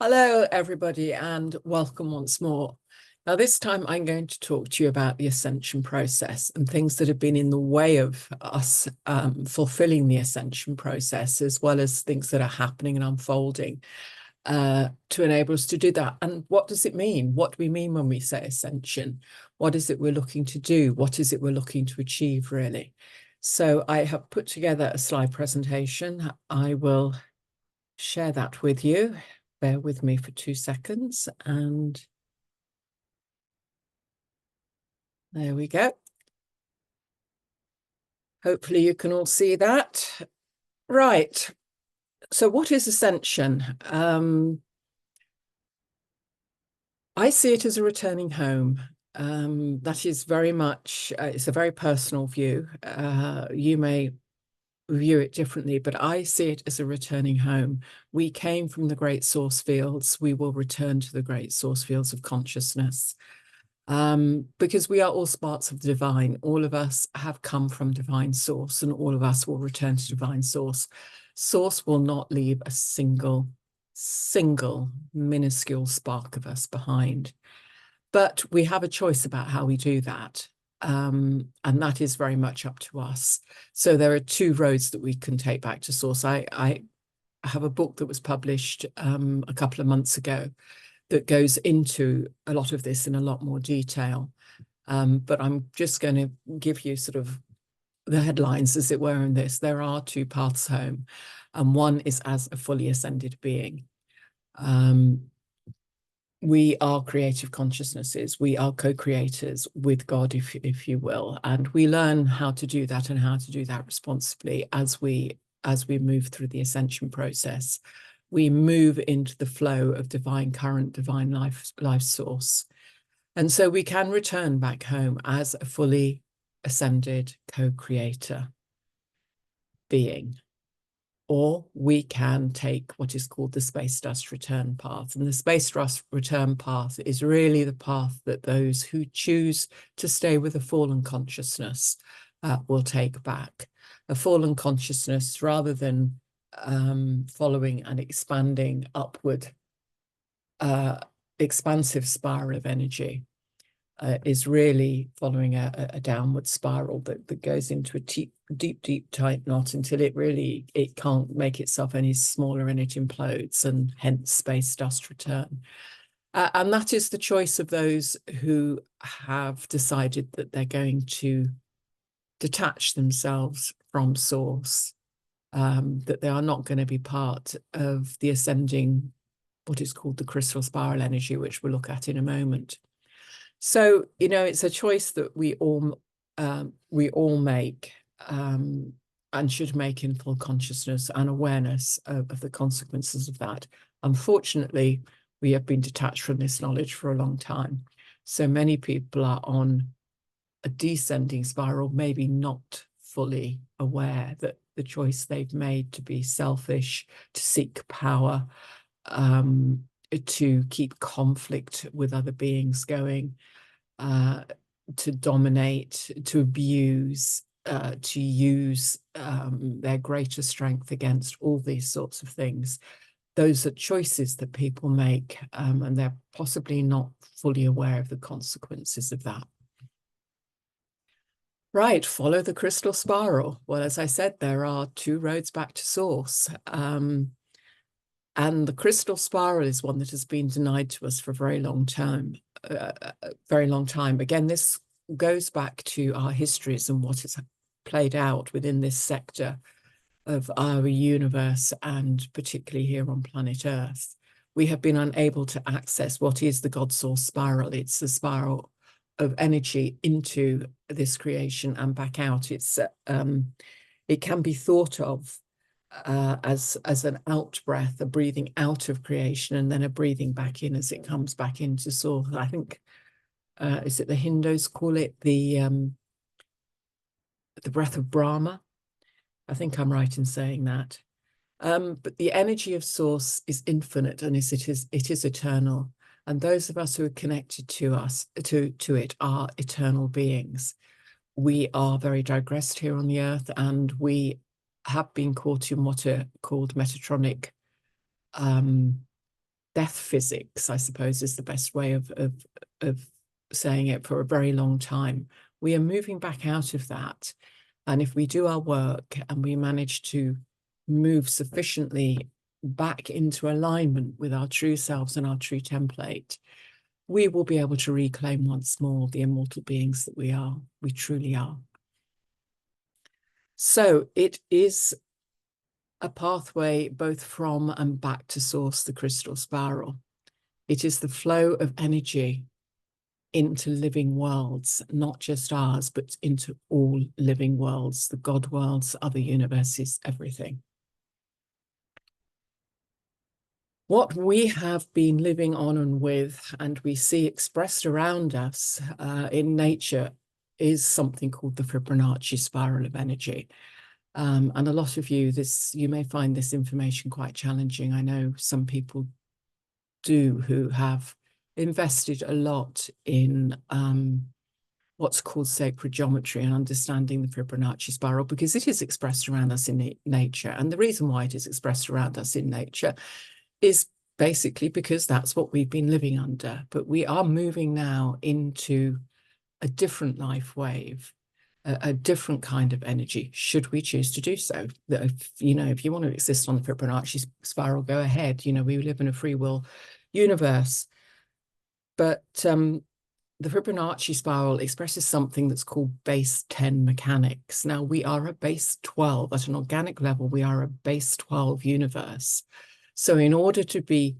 Hello, everybody, and welcome once more. Now, this time I'm going to talk to you about the ascension process and things that have been in the way of us fulfilling the ascension process, as well as things that are happening and unfolding to enable us to do that. And what does it mean? What do we mean when we say ascension? What is it we're looking to do? What is it we're looking to achieve, really? So I have put together a slide presentation. I will share that with you. Bear with me for 2 seconds, and there we go. Hopefully you can all see that. Right. So what is ascension? I see it as a returning home. That is very much, it's a very personal view. You may view it differently, but I see it as a returning home. We came from the great source fields. We will return to the great source fields of consciousness. Because we are all sparks of the divine. All of us have come from divine source, and all of us will return to divine source. Source will not leave a single minuscule spark of us behind. But we have a choice about how we do that. And that is very much up to us. So there are two roads that we can take back to source. I have a book that was published a couple of months ago that goes into a lot of this in a lot more detail. But I'm just going to give you sort of the headlines, as it were, in this. There are two paths home, and one is as a fully ascended being. We are creative consciousnesses. We are co-creators with God, if you will, and we learn how to do that and how to do that responsibly as we move through the ascension process. We move into the flow of divine current, divine life source. And so we can return back home as a fully ascended co-creator being. Or we can take what is called the space dust return path. And the space dust return path is really the path that those who choose to stay with a fallen consciousness will take back. A fallen consciousness, rather than following an expanding upward, expansive spiral of energy, is really following a downward spiral that goes into a deep, tight knot until it can't make itself any smaller and it implodes, and hence space dust return. And that is the choice of those who have decided that they're going to detach themselves from source, that they are not going to be part of the ascending, what is called the crystal spiral energy, which we'll look at in a moment. So, it's a choice that we all make, and should make in full consciousness and awareness of the consequences of that. Unfortunately, we have been detached from this knowledge for a long time. So many people are on a descending spiral, maybe not fully aware that the choice they've made to be selfish, to seek power, to keep conflict with other beings going, to dominate, to abuse, to use their greater strength against all these sorts of things. Those are choices that people make, and they're possibly not fully aware of the consequences of that. Right, follow the crystal spiral. Well, as I said, there are two roads back to source. And the crystal spiral is one that has been denied to us for a very long time. Again, this goes back to our histories and what has played out within this sector of our universe, and particularly here on planet Earth. We have been unable to access what is the God source spiral. It's the spiral of energy into this creation and back out. It can be thought of as an out breath, a breathing out of creation, and then a breathing back in as it comes back into source. I think, is it the Hindus call it the breath of Brahma? I think I'm right in saying that. But the energy of source is infinite, and it is eternal. And those of us who are connected to it are eternal beings. We are very digressed here on the earth, and we have been caught in what are called metatronic death physics, I suppose, is the best way of saying it, for a very long time. We are moving back out of that. And if we do our work and we manage to move sufficiently back into alignment with our true selves and our true template, we will be able to reclaim once more the immortal beings that we are. We truly are. So it is a pathway both from and back to source, the crystal spiral. It is the flow of energy into living worlds, not just ours, but into all living worlds, the God worlds, other universes, everything. What we have been living on and with, and we see expressed around us in nature, is something called the Fibonacci spiral of energy. And a lot of you, you may find this information quite challenging. I know some people do who have invested a lot in what's called sacred geometry and understanding the Fibonacci spiral, because it is expressed around us in nature. And the reason why it is expressed around us in nature is basically because that's what we've been living under. But we are moving now into a different life wave, a different kind of energy, should we choose to do so. That if you want to exist on the Fibonacci spiral, go ahead. We live in a free will universe. But the Fibonacci spiral expresses something that's called base 10 mechanics. Now, we are a base 12. At an organic level, we are a base 12 universe. So in order to be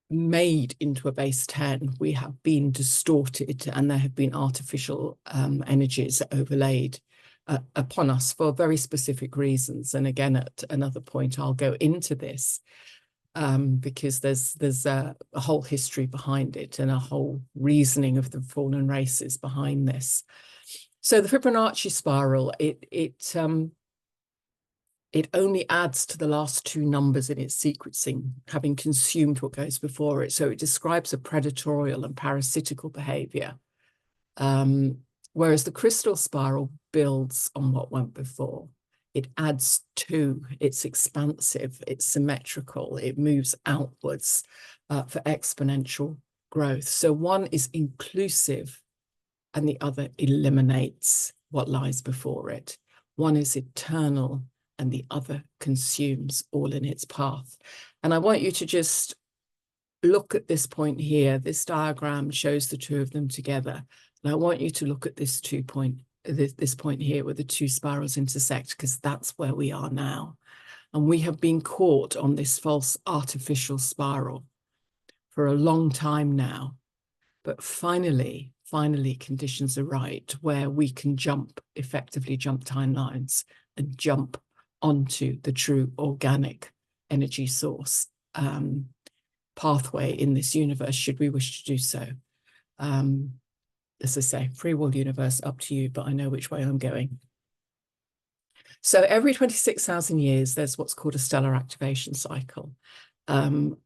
made into a base 10, we have been distorted, and there have been artificial energies overlaid upon us for very specific reasons. And again, at another point, I'll go into this because there's a whole history behind it and a whole reasoning of the fallen races behind this. So the Fibonacci spiral, it only adds to the last two numbers in its sequencing, having consumed what goes before it. So it describes a predatorial and parasitical behavior, whereas the crystal spiral builds on what went before. It adds to, it's expansive, it's symmetrical, it moves outwards for exponential growth. So one is inclusive and the other eliminates what lies before it. One is eternal and the other consumes all in its path. And I want you to just look at this point here. This diagram shows the two of them together. And I want you to look at this point here where the two spirals intersect, because that's where we are now. And we have been caught on this false artificial spiral for a long time now. But finally, conditions are right where we can effectively jump timelines and jump onto the true organic energy source pathway in this universe, should we wish to do so. As I say, free will universe, up to you, but I know which way I'm going. So every 26,000 years, there's what's called a stellar activation cycle. And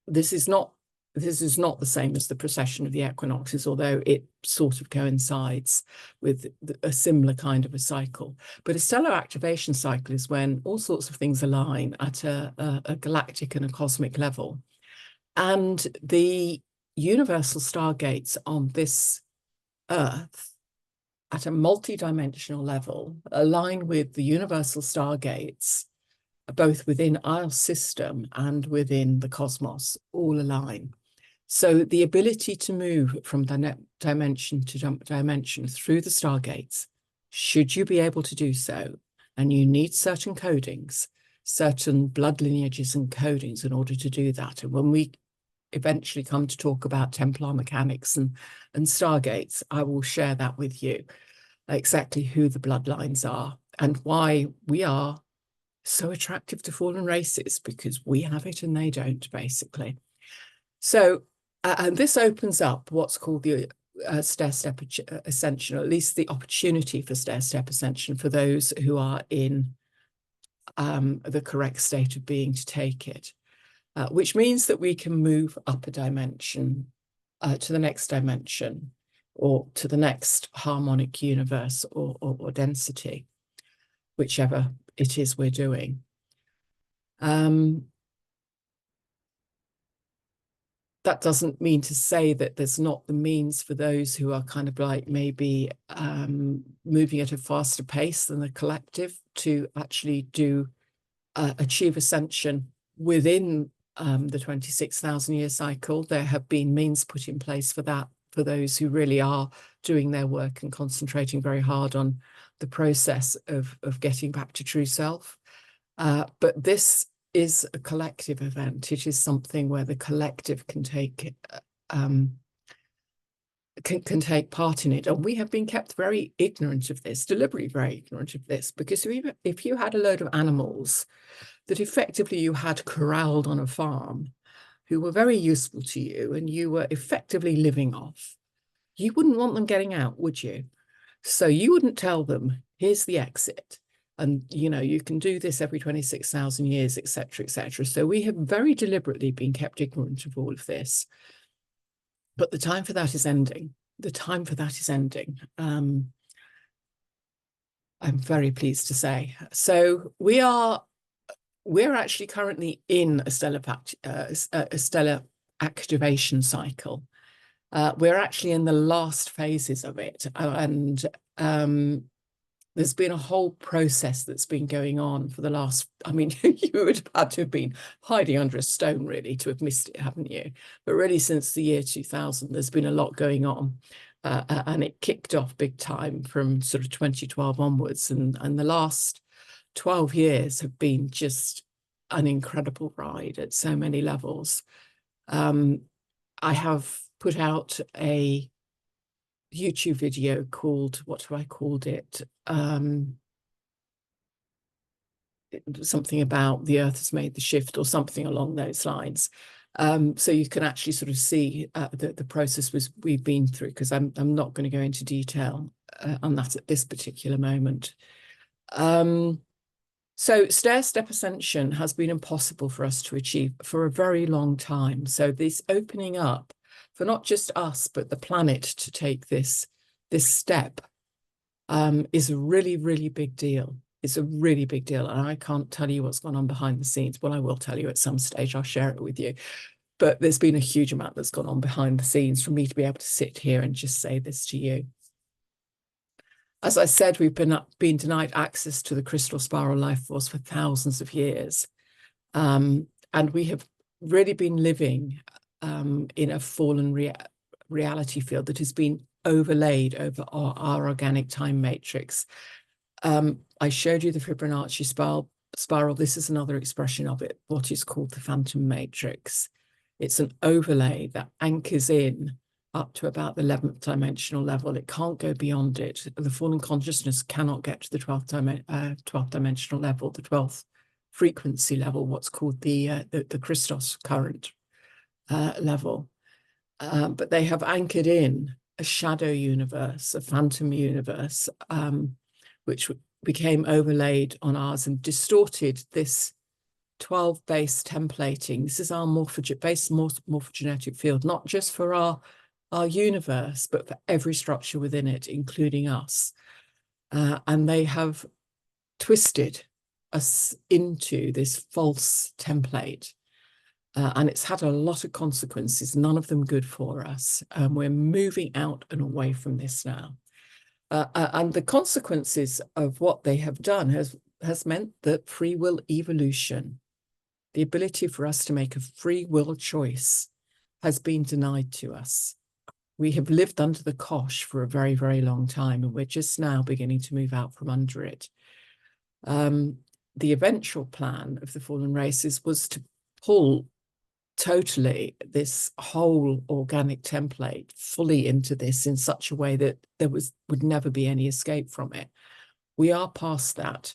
this is not the same as the precession of the equinoxes, although it sort of coincides with a similar kind of a cycle. But a stellar activation cycle is when all sorts of things align at a galactic and a cosmic level. And the universal stargates on this Earth at a multi-dimensional level align with the universal stargates, both within our system and within the cosmos, all align. So the ability to move from dimension to dimension through the stargates, should you be able to do so, and you need certain codings, certain blood lineages and codings in order to do that. And when we eventually come to talk about Templar mechanics and stargates, I will share that with you, exactly who the bloodlines are and why we are so attractive to fallen races, because we have it and they don't, basically. So and this opens up what's called the stair-step ascension, or at least the opportunity for stair-step ascension for those who are in the correct state of being to take it, which means that we can move up a dimension to the next dimension, or to the next harmonic universe or density, whichever it is we're doing. That doesn't mean to say that there's not the means for those who are kind of like maybe moving at a faster pace than the collective to actually achieve ascension within the 26,000 year cycle. There have been means put in place for that, for those who really are doing their work and concentrating very hard on the process of getting back to true self. But this is a collective event. It is something where the collective can take take part in it. And we have been kept very ignorant of this, deliberately very ignorant of this, because if you had a load of animals that effectively you had corralled on a farm who were very useful to you and you were effectively living off, you wouldn't want them getting out, would you? So you wouldn't tell them, here's the exit. And, you know, you can do this every 26,000 years, etc., etc. So we have very deliberately been kept ignorant of all of this. But the time for that is ending. The time for that is ending. I'm very pleased to say. So we're actually currently in a stellar activation cycle. We're actually in the last phases of it, and there's been a whole process that's been going on for the last, I mean, you would have had to have been hiding under a stone really to have missed it, haven't you? But really since the year 2000, there's been a lot going on. And it kicked off big time from sort of 2012 onwards. And the last 12 years have been just an incredible ride at so many levels. I have put out a YouTube video called, what have I called it? Something about the earth has made the shift or something along those lines. So you can actually sort of see the process we've been through, because I'm not going to go into detail on that at this particular moment. So stair-step ascension has been impossible for us to achieve for a very long time. So this opening up for not just us, but the planet to take this step is a really, really big deal. It's a really big deal. And I can't tell you what's gone on behind the scenes. Well, I will tell you at some stage. I'll share it with you. But there's been a huge amount that's gone on behind the scenes for me to be able to sit here and just say this to you. As I said, we've been denied access to the crystal spiral life force for thousands of years. And we have really been living in a fallen reality field that has been overlaid over our organic time matrix. I showed you the Fibonacci spiral. This is another expression of it, what is called the phantom matrix. It's an overlay that anchors in up to about the 11th dimensional level. It can't go beyond it. The fallen consciousness cannot get to the 12th dimensional level, the 12th frequency level, what's called the Christos current level. But they have anchored in a shadow universe, a phantom universe, which became overlaid on ours and distorted this 12 base templating. This is our base morphogenetic field, not just for our universe, but for every structure within it, including us. And they have twisted us into this false template. And it's had a lot of consequences, none of them good for us. We're moving out and away from this now. And the consequences of what they have done has meant that free will evolution, the ability for us to make a free will choice, has been denied to us. We have lived under the cosh for a very, very long time, and we're just now beginning to move out from under it. The eventual plan of the fallen races was to pull totally this whole organic template fully into this in such a way that there would never be any escape from it. We are past that.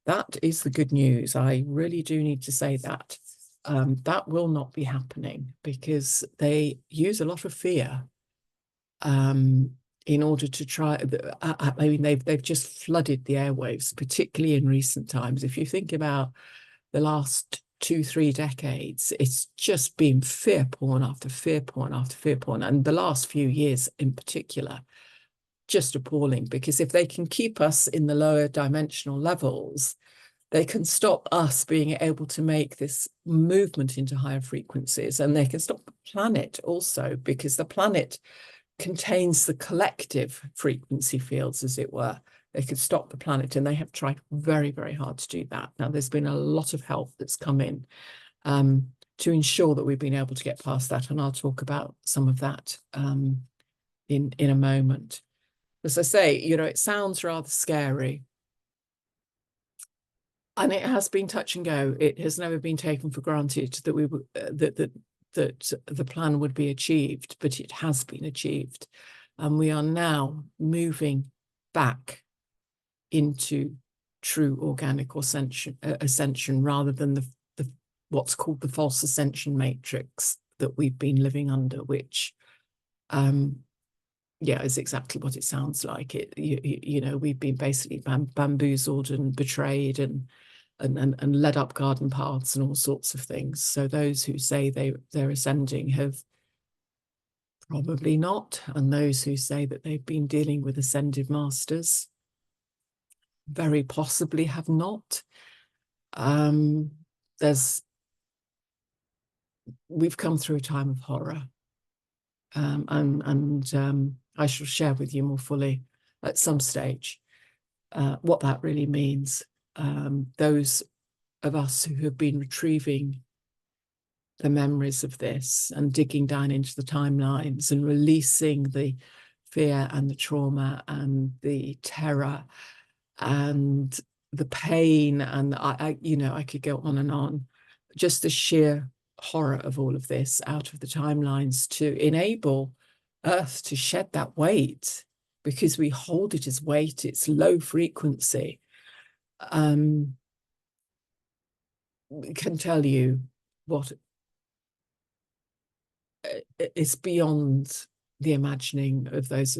That is the good news. I really do need to say that. That will not be happening because they use a lot of fear in order to try. I mean, they've just flooded the airwaves, particularly in recent times. If you think about the last 2-3 decades, it's just been fear porn after fear porn after fear porn, and the last few years in particular, just appalling. Because if they can keep us in the lower dimensional levels, They can stop us being able to make this movement into higher frequencies, and they can stop the planet also, because the planet contains the collective frequency fields, as it were. They could stop the planet, and they have tried very, very hard to do that. Now, there's been a lot of help that's come in to ensure that we've been able to get past that, and I'll talk about some of that in a moment. As I say, you know, it sounds rather scary, and it has been touch and go. It has never been taken for granted that we that the plan would be achieved, but it has been achieved, and we are now moving back into true organic ascension, rather than the what's called the false ascension matrix that we've been living under, which yeah, is exactly what it sounds like. You know, we've been basically bamboozled and betrayed and led up garden paths and all sorts of things. So those who say they're ascending have probably not, and those who say that they've been dealing with ascended masters very possibly have not. We've come through a time of horror, and I shall share with you more fully at some stage what that really means. Those of us who have been retrieving the memories of this and digging down into the timelines and releasing the fear and the trauma and the terror and the pain, and you know, I could go on, just the sheer horror of all of this out of the timelines to enable Earth to shed that weight, because we hold it as weight. It's low frequency. Can tell you what is beyond the imagining of those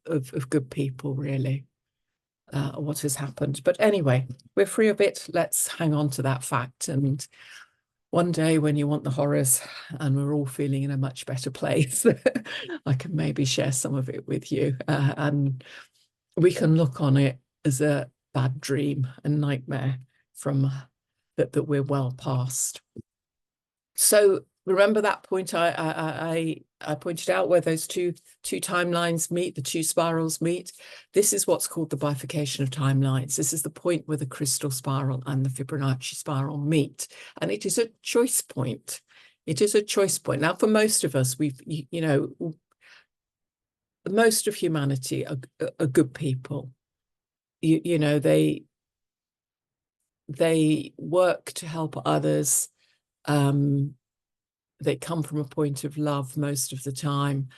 of good people, really. What has happened. But anyway, we're free of it. Let's hang on to that fact. And one day when you want the horrors and we're all feeling in a much better place, I can maybe share some of it with you. And we can look on it as a bad dream, a nightmare from that we're well past. So remember that point I pointed out, where those two timelines meet, the two spirals meet. This is what's called the bifurcation of timelines. This is the point where the crystal spiral and the Fibonacci spiral meet, and it is a choice point. It is a choice point. Now, for most of us, you know, most of humanity are good people. You know, they work to help others. They come from a point of love most of the time.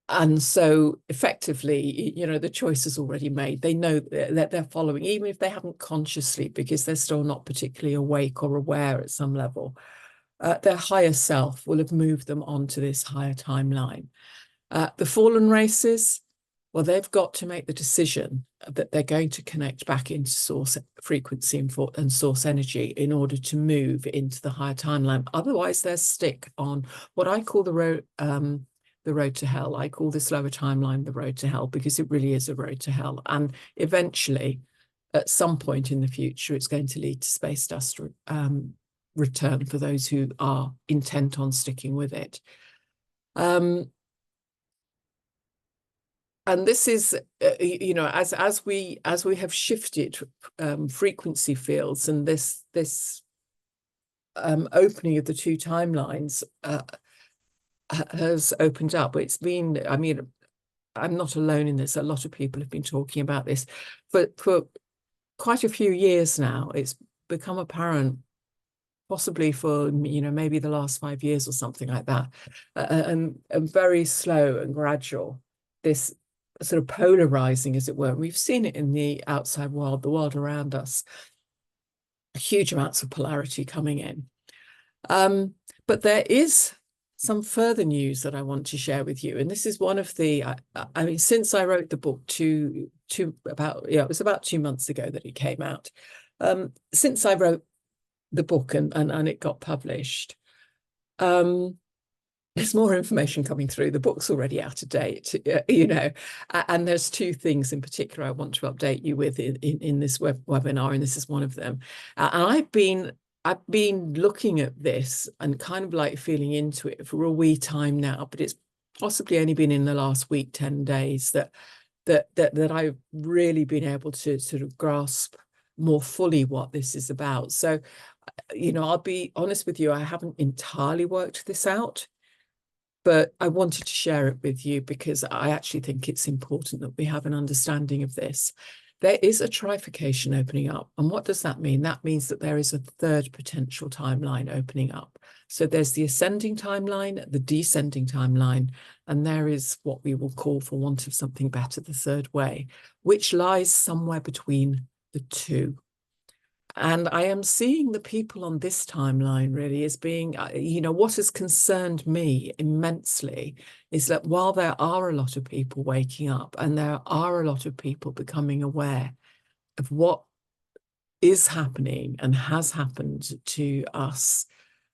And so effectively, you know, the choice is already made. They know that they're following, even if they haven't consciously, because they're still not particularly awake or aware at some level. Their higher self will have moved them onto this higher timeline. The fallen races, well, they've got to make the decision that they're going to connect back into source frequency and source energy in order to move into the higher timeline. Otherwise, they'll stick on what I call the road to hell. I call this lower timeline the road to hell, because it really is a road to hell. And eventually, at some point in the future, it's going to lead to space dust return for those who are intent on sticking with it. And this is, you know, as we have shifted frequency fields, and this opening of the two timelines has opened up. It's been, I mean, I'm not alone in this. A lot of people have been talking about this for quite a few years now. It's become apparent, possibly for, you know, maybe the last 5 years or something like that, and very slow and gradual, this sort of polarizing, as it were. We've seen it in the outside world, the world around us, huge amounts of polarity coming in. But there is some further news that I want to share with you. And this is one of the, I mean, since I wrote the book it was about 2 months ago that it came out. Since I wrote the book and it got published, there's more information coming through. The book's already out of date, you know, and there's two things in particular I want to update you with in this webinar, and this is one of them. And I've been looking at this and kind of like feeling into it for a wee time now, but it's possibly only been in the last week, 10 days that I've really been able to sort of grasp more fully what this is about. So, you know, I'll be honest with you, I haven't entirely worked this out, but I wanted to share it with you because I actually think it's important that we have an understanding of this. There is a trifurcation opening up. And what does that mean? That means that there is a third potential timeline opening up. So there's the ascending timeline, the descending timeline, and there is what we will call, for want of something better, the third way, which lies somewhere between the two. And I am seeing the people on this timeline really as being, you know, what has concerned me immensely is that while there are a lot of people waking up and there are a lot of people becoming aware of what is happening and has happened to us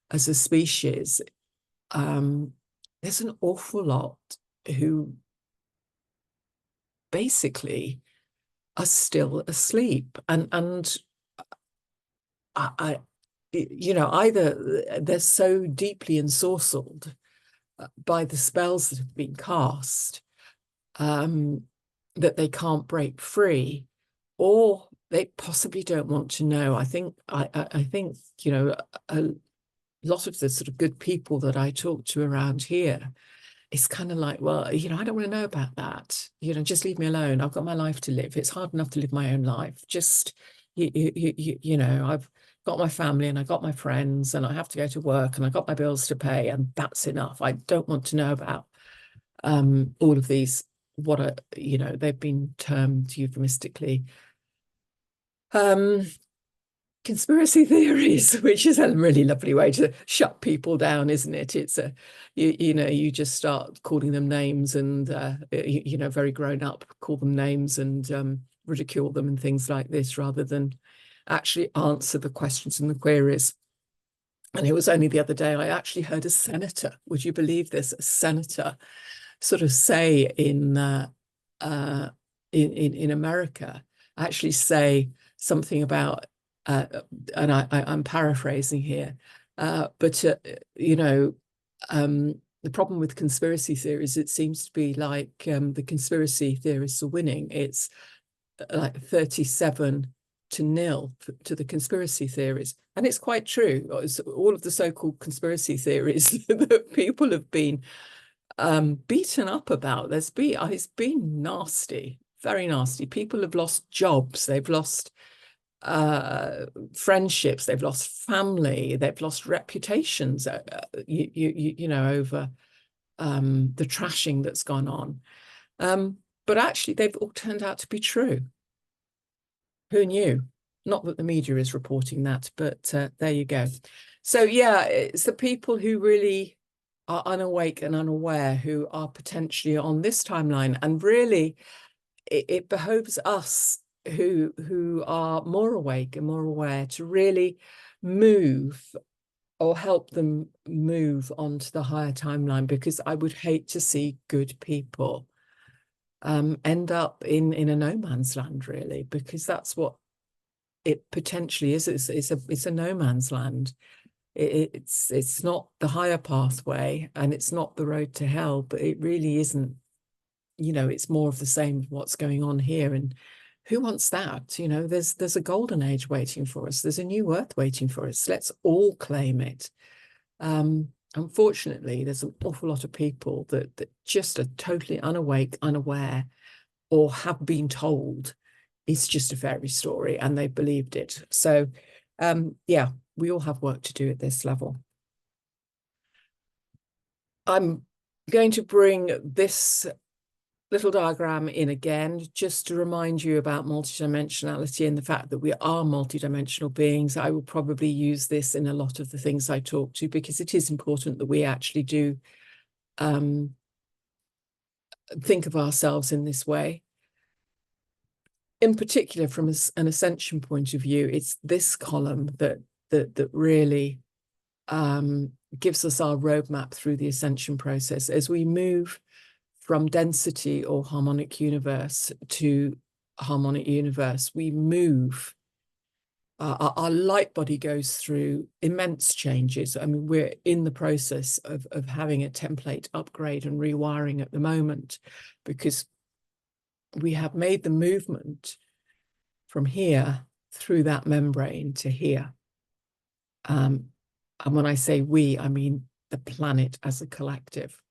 as a species, there's an awful lot who basically are still asleep. And I you know, either they're so deeply ensorcelled by the spells that have been cast that they can't break free, or they possibly don't want to know. I think you know, a lot of the sort of good people that I talk to around here, it's kind of like, well, you know, I don't want to know about that. You know, just leave me alone. I've got my life to live. It's hard enough to live my own life. Just, you know, I've got my family and I got my friends and I have to go to work and I got my bills to pay, and that's enough. I don't want to know about all of these, what are, you know, they've been termed euphemistically conspiracy theories, which is a really lovely way to shut people down, isn't it? It's a, you know, you just start calling them names and, you know, very grown up, call them names and ridicule them and things like this, rather than actually answer the questions and the queries. And it was only the other day I actually heard a senator, would you believe this, a senator sort of say in America, actually say something about, and I'm paraphrasing here, but you know, the problem with conspiracy theories, it seems to be like the conspiracy theorists are winning. It's like 37-0 to the conspiracy theories, and it's quite true. All of the so-called conspiracy theories that people have been beaten up about, it's been nasty, very nasty. People have lost jobs, they've lost friendships, they've lost family, they've lost reputations, you know, over the trashing that's gone on. But actually, they've all turned out to be true. Who knew? Not that the media is reporting that, but there you go. So yeah, it's the people who really are unawake and unaware who are potentially on this timeline, and really it behoves us who are more awake and more aware to really move or help them move onto the higher timeline, because I would hate to see good people end up in a no man's land, really, because that's what it potentially is. It's a no man's land. It's not the higher pathway and it's not the road to hell, but it really isn't, you know, it's more of the same of what's going on here. And who wants that? You know, there's a golden age waiting for us. There's a new earth waiting for us. Let's all claim it. Unfortunately, there's an awful lot of people that just are totally unawake, unaware, or have been told it's just a fairy story and they believed it. So yeah, we all have work to do at this level. I'm going to bring this little diagram in again, just to remind you about multidimensionality and the fact that we are multidimensional beings. I will probably use this in a lot of the things I talk to, because it is important that we actually do think of ourselves in this way. In particular, from an ascension point of view, it's this column that really gives us our roadmap through the ascension process. As we move from density or harmonic universe to harmonic universe, we move, our light body goes through immense changes. I mean, we're in the process of having a template upgrade and rewiring at the moment, because we have made the movement from here through that membrane to here. And when I say we, I mean the planet as a collective.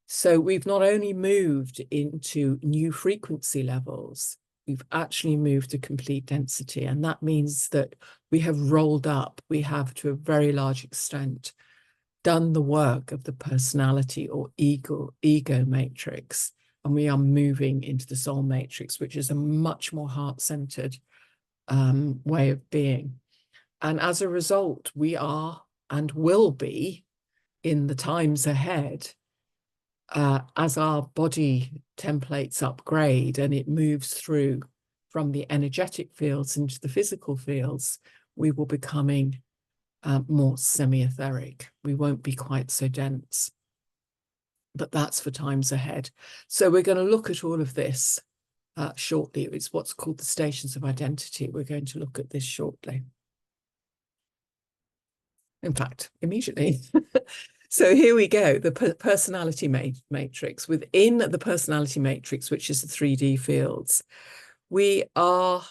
So we've not only moved into new frequency levels, we've actually moved to complete density. And that means that we have rolled up, we have to a very large extent done the work of the personality or ego matrix. And we are moving into the soul matrix, which is a much more heart-centered way of being. And as a result, we are and will be in the times ahead, as our body templates upgrade and it moves through from the energetic fields into the physical fields, we will becoming more semi-etheric. We won't be quite so dense. But that's for times ahead. So we're going to look at all of this shortly. It's what's called the stations of identity. We're going to look at this shortly. In fact, immediately. So here we go, the personality matrix. Within the personality matrix, which is the 3D fields, we are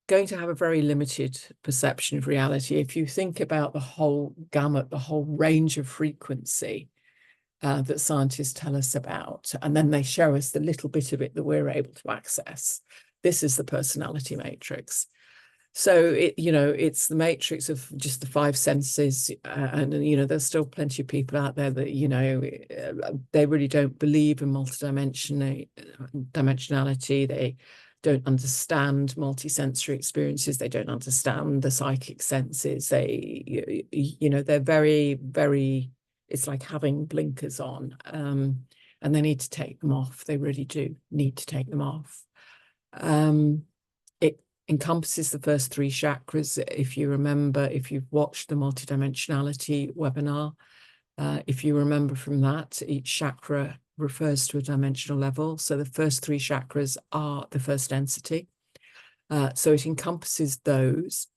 going to have a very limited perception of reality. If you think about the whole gamut, the whole range of frequency that scientists tell us about, and then they show us the little bit of it that we're able to access. This is the personality matrix. So it's the matrix of just the 5 senses, and there's still plenty of people out there that they really don't believe in multidimensionality. They don't understand multisensory experiences. They don't understand the psychic senses. They're very, very. It's like having blinkers on, and they need to take them off. They really do need to take them off. It encompasses the first 3 chakras. If you remember, if you've watched the multidimensionality webinar, if you remember from that, each chakra refers to a dimensional level. So the first 3 chakras are the first density. So it encompasses those.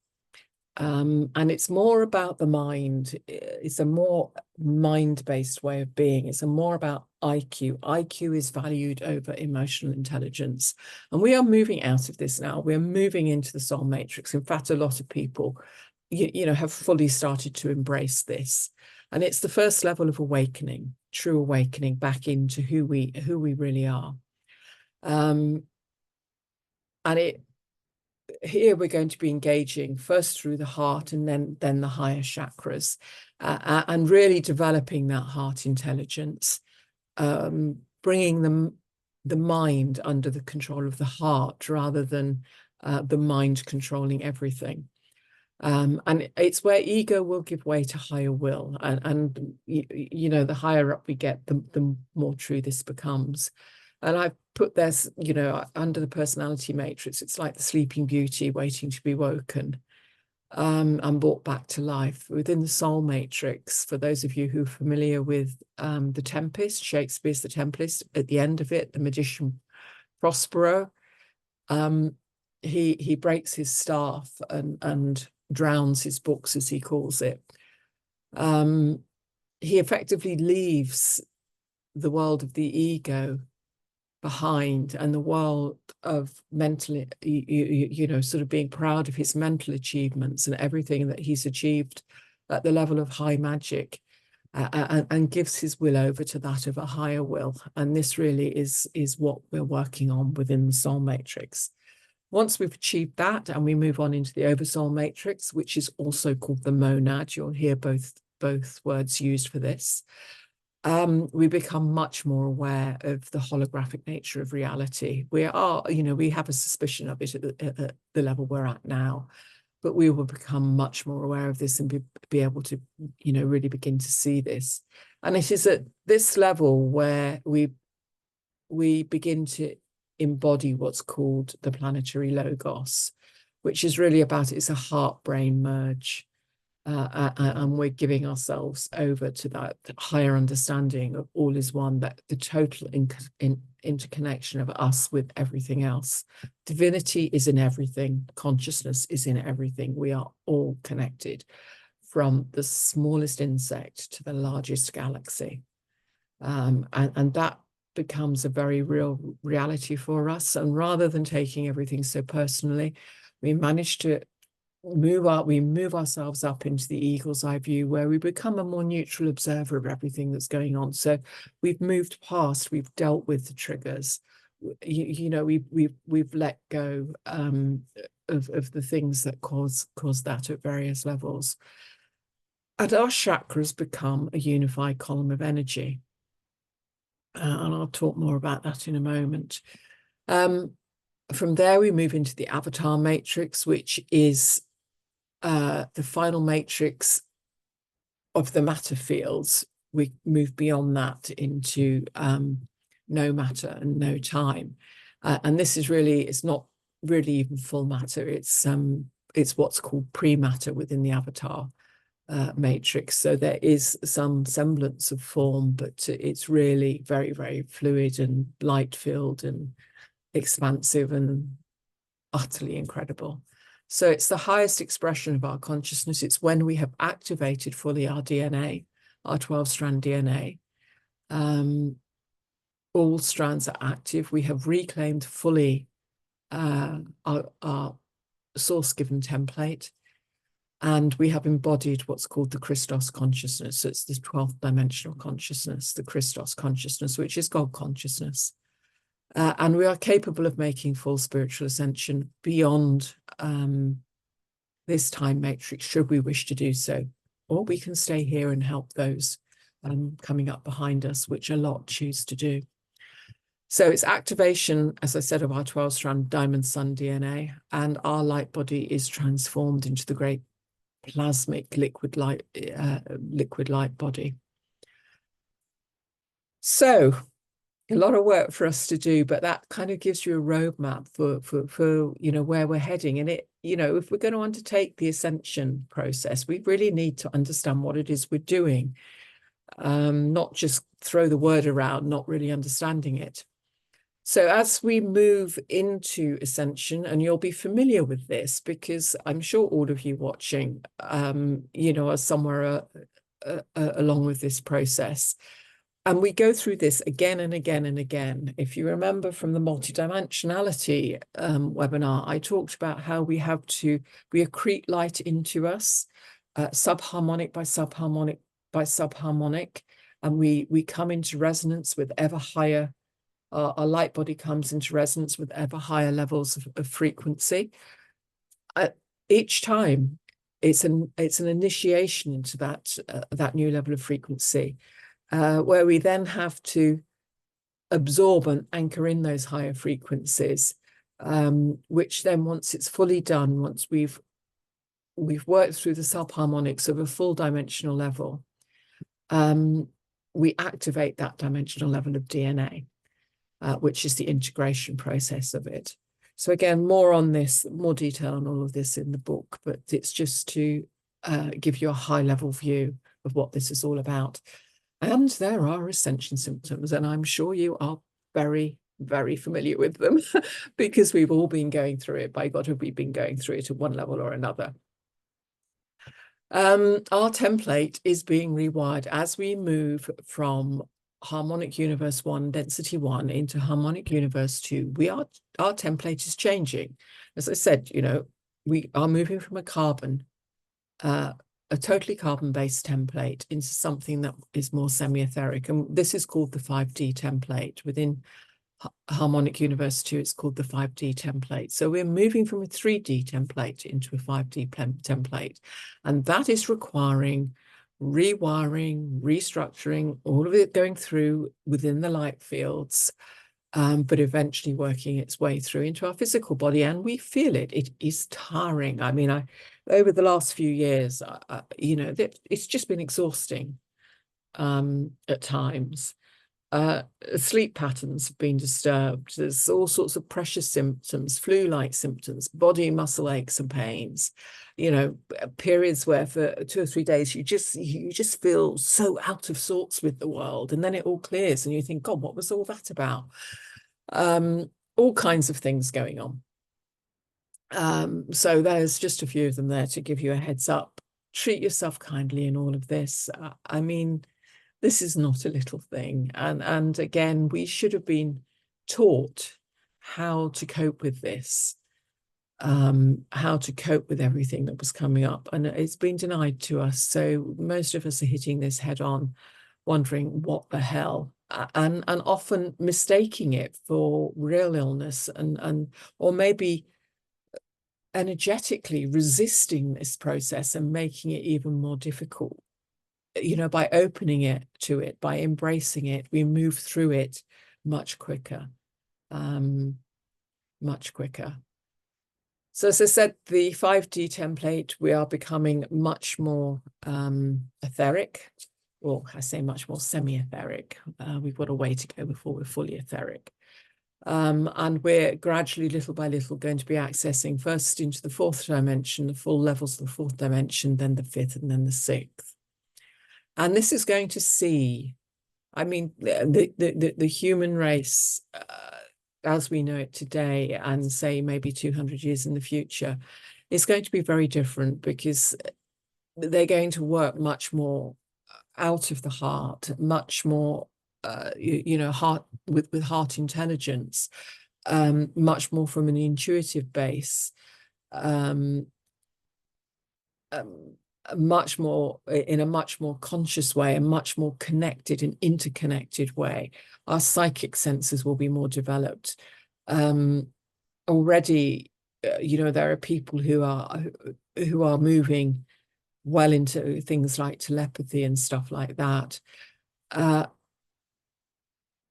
And it's more about the mind. It's a more mind-based way of being. It's a more about IQ. IQ is valued over emotional intelligence. And we are moving out of this now. We're moving into the soul matrix. In fact, a lot of people, have fully started to embrace this. And it's the first level of awakening, true awakening back into who we really are. Here we're going to be engaging first through the heart and then the higher chakras, and really developing that heart intelligence, bringing the mind under the control of the heart rather than the mind controlling everything. And it's where ego will give way to higher will, and the higher up we get, the more true this becomes. And I've put this, under the personality matrix, it's like the sleeping beauty waiting to be woken and brought back to life. Within the soul matrix, for those of you who are familiar with The Tempest, Shakespeare's The Tempest, at the end of it, the magician Prospero, he breaks his staff and drowns his books, as he calls it. He effectively leaves the world of the ego behind, and the world of mentally, sort of being proud of his mental achievements and everything that he's achieved at the level of high magic, and gives his will over to that of a higher will. And this really is what we're working on within the soul matrix. Once we've achieved that, and we move on into the oversoul matrix, which is also called the monad, you'll hear both words used for this. We become much more aware of the holographic nature of reality. We have a suspicion of it at the level we're at now, but we will become much more aware of this and be able to, really begin to see this. And it is at this level where we begin to embody what's called the planetary logos, which is really about, it's a heart-brain merge. and we're giving ourselves over to that higher understanding of all is one, that the total interconnection of us with everything else. Divinity is in everything. Consciousness is in everything. We are all connected, from the smallest insect to the largest galaxy. And that becomes a very real reality for us. And rather than taking everything so personally, we manage to move ourselves up into the eagle's eye view, where we become a more neutral observer of everything that's going on. So we've moved past, we've dealt with the triggers, we've let go of the things that cause that at various levels. And our chakras become a unified column of energy. And I'll talk more about that in a moment. From there, we move into the avatar matrix, which is the final matrix of the matter fields. We move beyond that into no matter and no time. And this is really, it's not really even full matter. It's what's called pre-matter within the avatar matrix. So there is some semblance of form, but it's really very, very fluid and light-filled and expansive and utterly incredible. So it's the highest expression of our consciousness. It's when we have activated fully our DNA, our 12-strand DNA. All strands are active. We have reclaimed fully our source-given template. And we have embodied what's called the Christos consciousness. So it's this 12th dimensional consciousness, the Christos consciousness, which is God consciousness. And we are capable of making full spiritual ascension beyond this time matrix, should we wish to do so. Or we can stay here and help those coming up behind us, which a lot choose to do. So it's activation, as I said, of our 12-strand diamond sun DNA, and our light body is transformed into the great plasmic liquid light body. So a lot of work for us to do, but that kind of gives you a roadmap for where we're heading. And it, if we're going to undertake the ascension process, we really need to understand what it is we're doing, not just throw the word around, not really understanding it. So as we move into ascension, and you'll be familiar with this because I'm sure all of you watching, are somewhere along with this process. And we go through this again and again and again. If you remember from the multidimensionality webinar, I talked about how we accrete light into us, subharmonic by subharmonic by subharmonic, and we come into resonance with ever higher. Our light body comes into resonance with ever higher levels of frequency. Each time, it's an initiation into that new level of frequency, where we then have to absorb and anchor in those higher frequencies, which then, once it's fully done, once we've worked through the subharmonics of a full dimensional level, we activate that dimensional level of DNA. Which is the integration process of it. So again, more on this, more detail on all of this in the book, but it's just to give you a high-level view of what this is all about. And there are ascension symptoms, and I'm sure you are very, very familiar with them because we've all been going through it. By God, have we been going through it at one level or another. Our template is being rewired as we move from harmonic universe 1, density 1 into harmonic universe 2. Our template is changing. As I said, we are moving from a totally carbon-based template into something that is more semi-etheric. And this is called the 5D template. Within harmonic universe 2, it's called the 5D template. So we're moving from a 3D template into a 5D template. And that is requiring rewiring, restructuring, all of it going through within the light fields, but eventually working its way through into our physical body. And we feel it. It is tiring. I mean, over the last few years, it's just been exhausting at times. Sleep patterns have been disturbed. There's all sorts of pressure symptoms, flu-like symptoms, body muscle aches and pains, you know, periods where for 2 or 3 days you just feel so out of sorts with the world, and then it all clears and you think, God, what was all that about? All kinds of things going on. So there's just a few of them there to give you a heads up. Treat yourself kindly in all of this. I mean, this is not a little thing. And again, we should have been taught how to cope with this, how to cope with everything that was coming up. And it's been denied to us. So most of us are hitting this head on, wondering what the hell, and often mistaking it for real illness, and or maybe energetically resisting this process and making it even more difficult. You know, by opening it to it, by embracing it, we move through it much quicker, much quicker. So as I said, the 5D template, we are becoming much more etheric, or I say much more semi-etheric. We've got a way to go before we're fully etheric. And we're gradually, little by little, going to be accessing first into the 4th dimension, the full levels of the 4th dimension, then the 5th, and then the 6th. And this is going to see, I mean, the human race, as we know it today, and say maybe 200 years in the future, is going to be very different, because they're going to work much more out of the heart, much more, you know, heart with heart intelligence, much more from an intuitive base, much more in a much more conscious way, a much more connected and interconnected way. Our psychic senses will be more developed. Already, you know, there are people who are moving well into things like telepathy and stuff like that.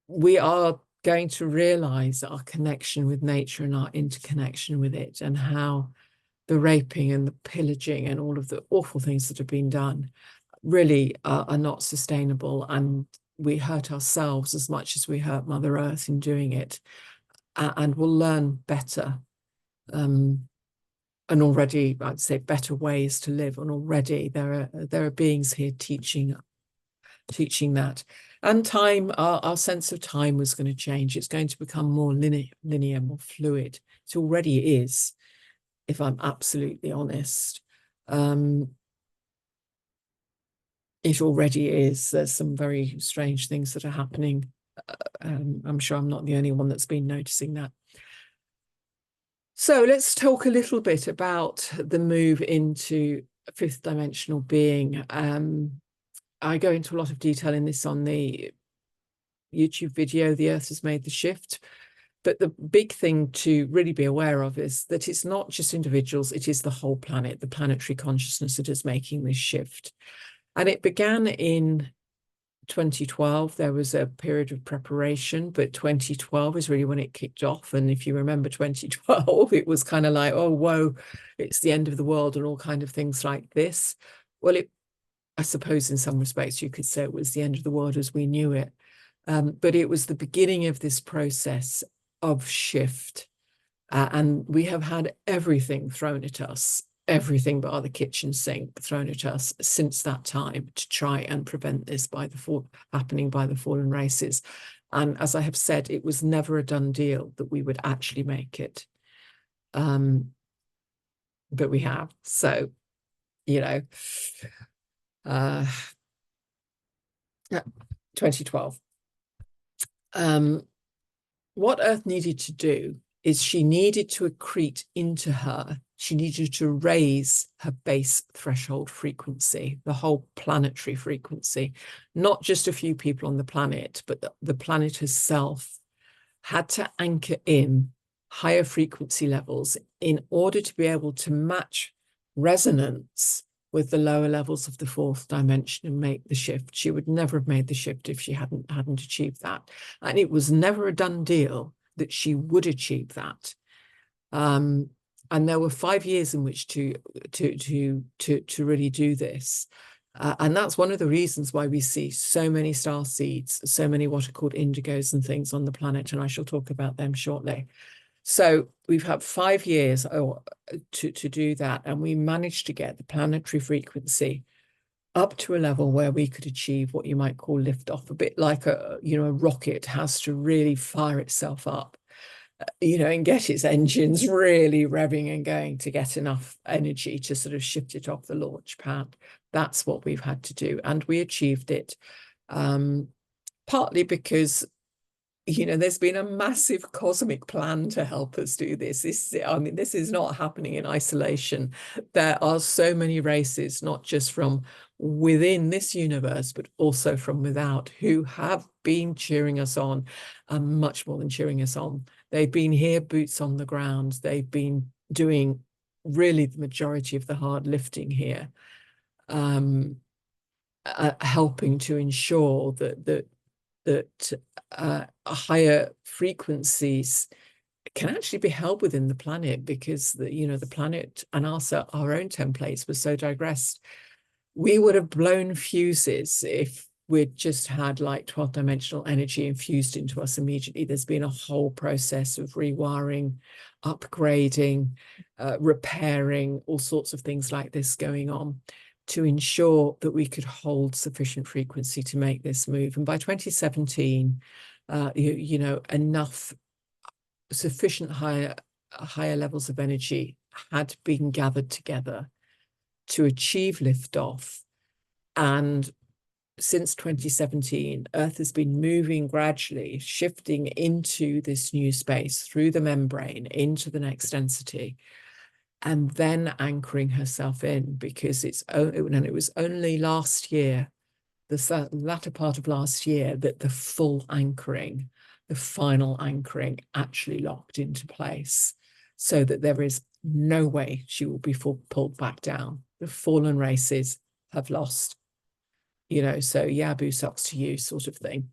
We are going to realize our connection with nature and our interconnection with it, and how the raping and the pillaging and all of the awful things that have been done really are not sustainable, and we hurt ourselves as much as we hurt Mother Earth in doing it, and we'll learn better, and already I'd say better ways to live, and already there are beings here teaching that. And time, our sense of time was going to change. It's going to become more linear, more fluid. It already is, if I'm absolutely honest. It already is. There's some very strange things that are happening. I'm sure I'm not the only one that's been noticing that. So let's talk a little bit about the move into 5th dimensional being. I go into a lot of detail in this on the YouTube video, The Earth Has Made the Shift. But the big thing to really be aware of is that it's not just individuals, it is the whole planet, the planetary consciousness that is making this shift. And it began in 2012. There was a period of preparation, but 2012 is really when it kicked off. And if you remember 2012, it was kind of like, oh, whoa, it's the end of the world and all kind of things like this. Well, I suppose in some respects you could say it was the end of the world as we knew it. But it was the beginning of this process of shift, and we have had everything thrown at us, everything but the kitchen sink thrown at us since that time, to try and prevent this happening by the fallen races. And as I have said, it was never a done deal that we would actually make it, but we have. So, you know, 2012. What Earth needed to do is she needed to accrete into her, she needed to raise her base threshold frequency, the whole planetary frequency, not just a few people on the planet, but the planet herself had to anchor in higher frequency levels in order to be able to match resonance with the lower levels of the 4th dimension and make the shift. She would never have made the shift if she hadn't achieved that. And it was never a done deal that she would achieve that. And there were 5 years in which to really do this. And that's one of the reasons why we see so many star seeds, so many what are called indigos and things on the planet, and I shall talk about them shortly. So we've had 5 years to do that, and we managed to get the planetary frequency up to a level where we could achieve what you might call liftoff, a bit like a rocket has to really fire itself up, and get its engines really revving and going to get enough energy to sort of shift it off the launch pad. That's what we've had to do, and we achieved it partly because there's been a massive cosmic plan to help us do this. This is not happening in isolation. There are so many races, not just from within this universe, but also from without, who have been cheering us on, and much more than cheering us on. They've been here, boots on the ground. They've been doing really the majority of the hard lifting here, helping to ensure that higher frequencies can actually be held within the planet, because the planet and also our own templates were so digressed. We would have blown fuses if we'd just had like 12-dimensional energy infused into us immediately. There's been a whole process of rewiring, upgrading, repairing, all sorts of things like this going on to ensure that we could hold sufficient frequency to make this move. And by 2017, enough sufficient higher levels of energy had been gathered together to achieve liftoff. And since 2017, Earth has been moving gradually, shifting into this new space through the membrane into the next density, and then anchoring herself in, because it was only last year, the latter part of last year, that the full anchoring, the final anchoring, actually locked into place, so that there is no way she will be pulled back down. The fallen races have lost, so yeah, boo socks to you sort of thing.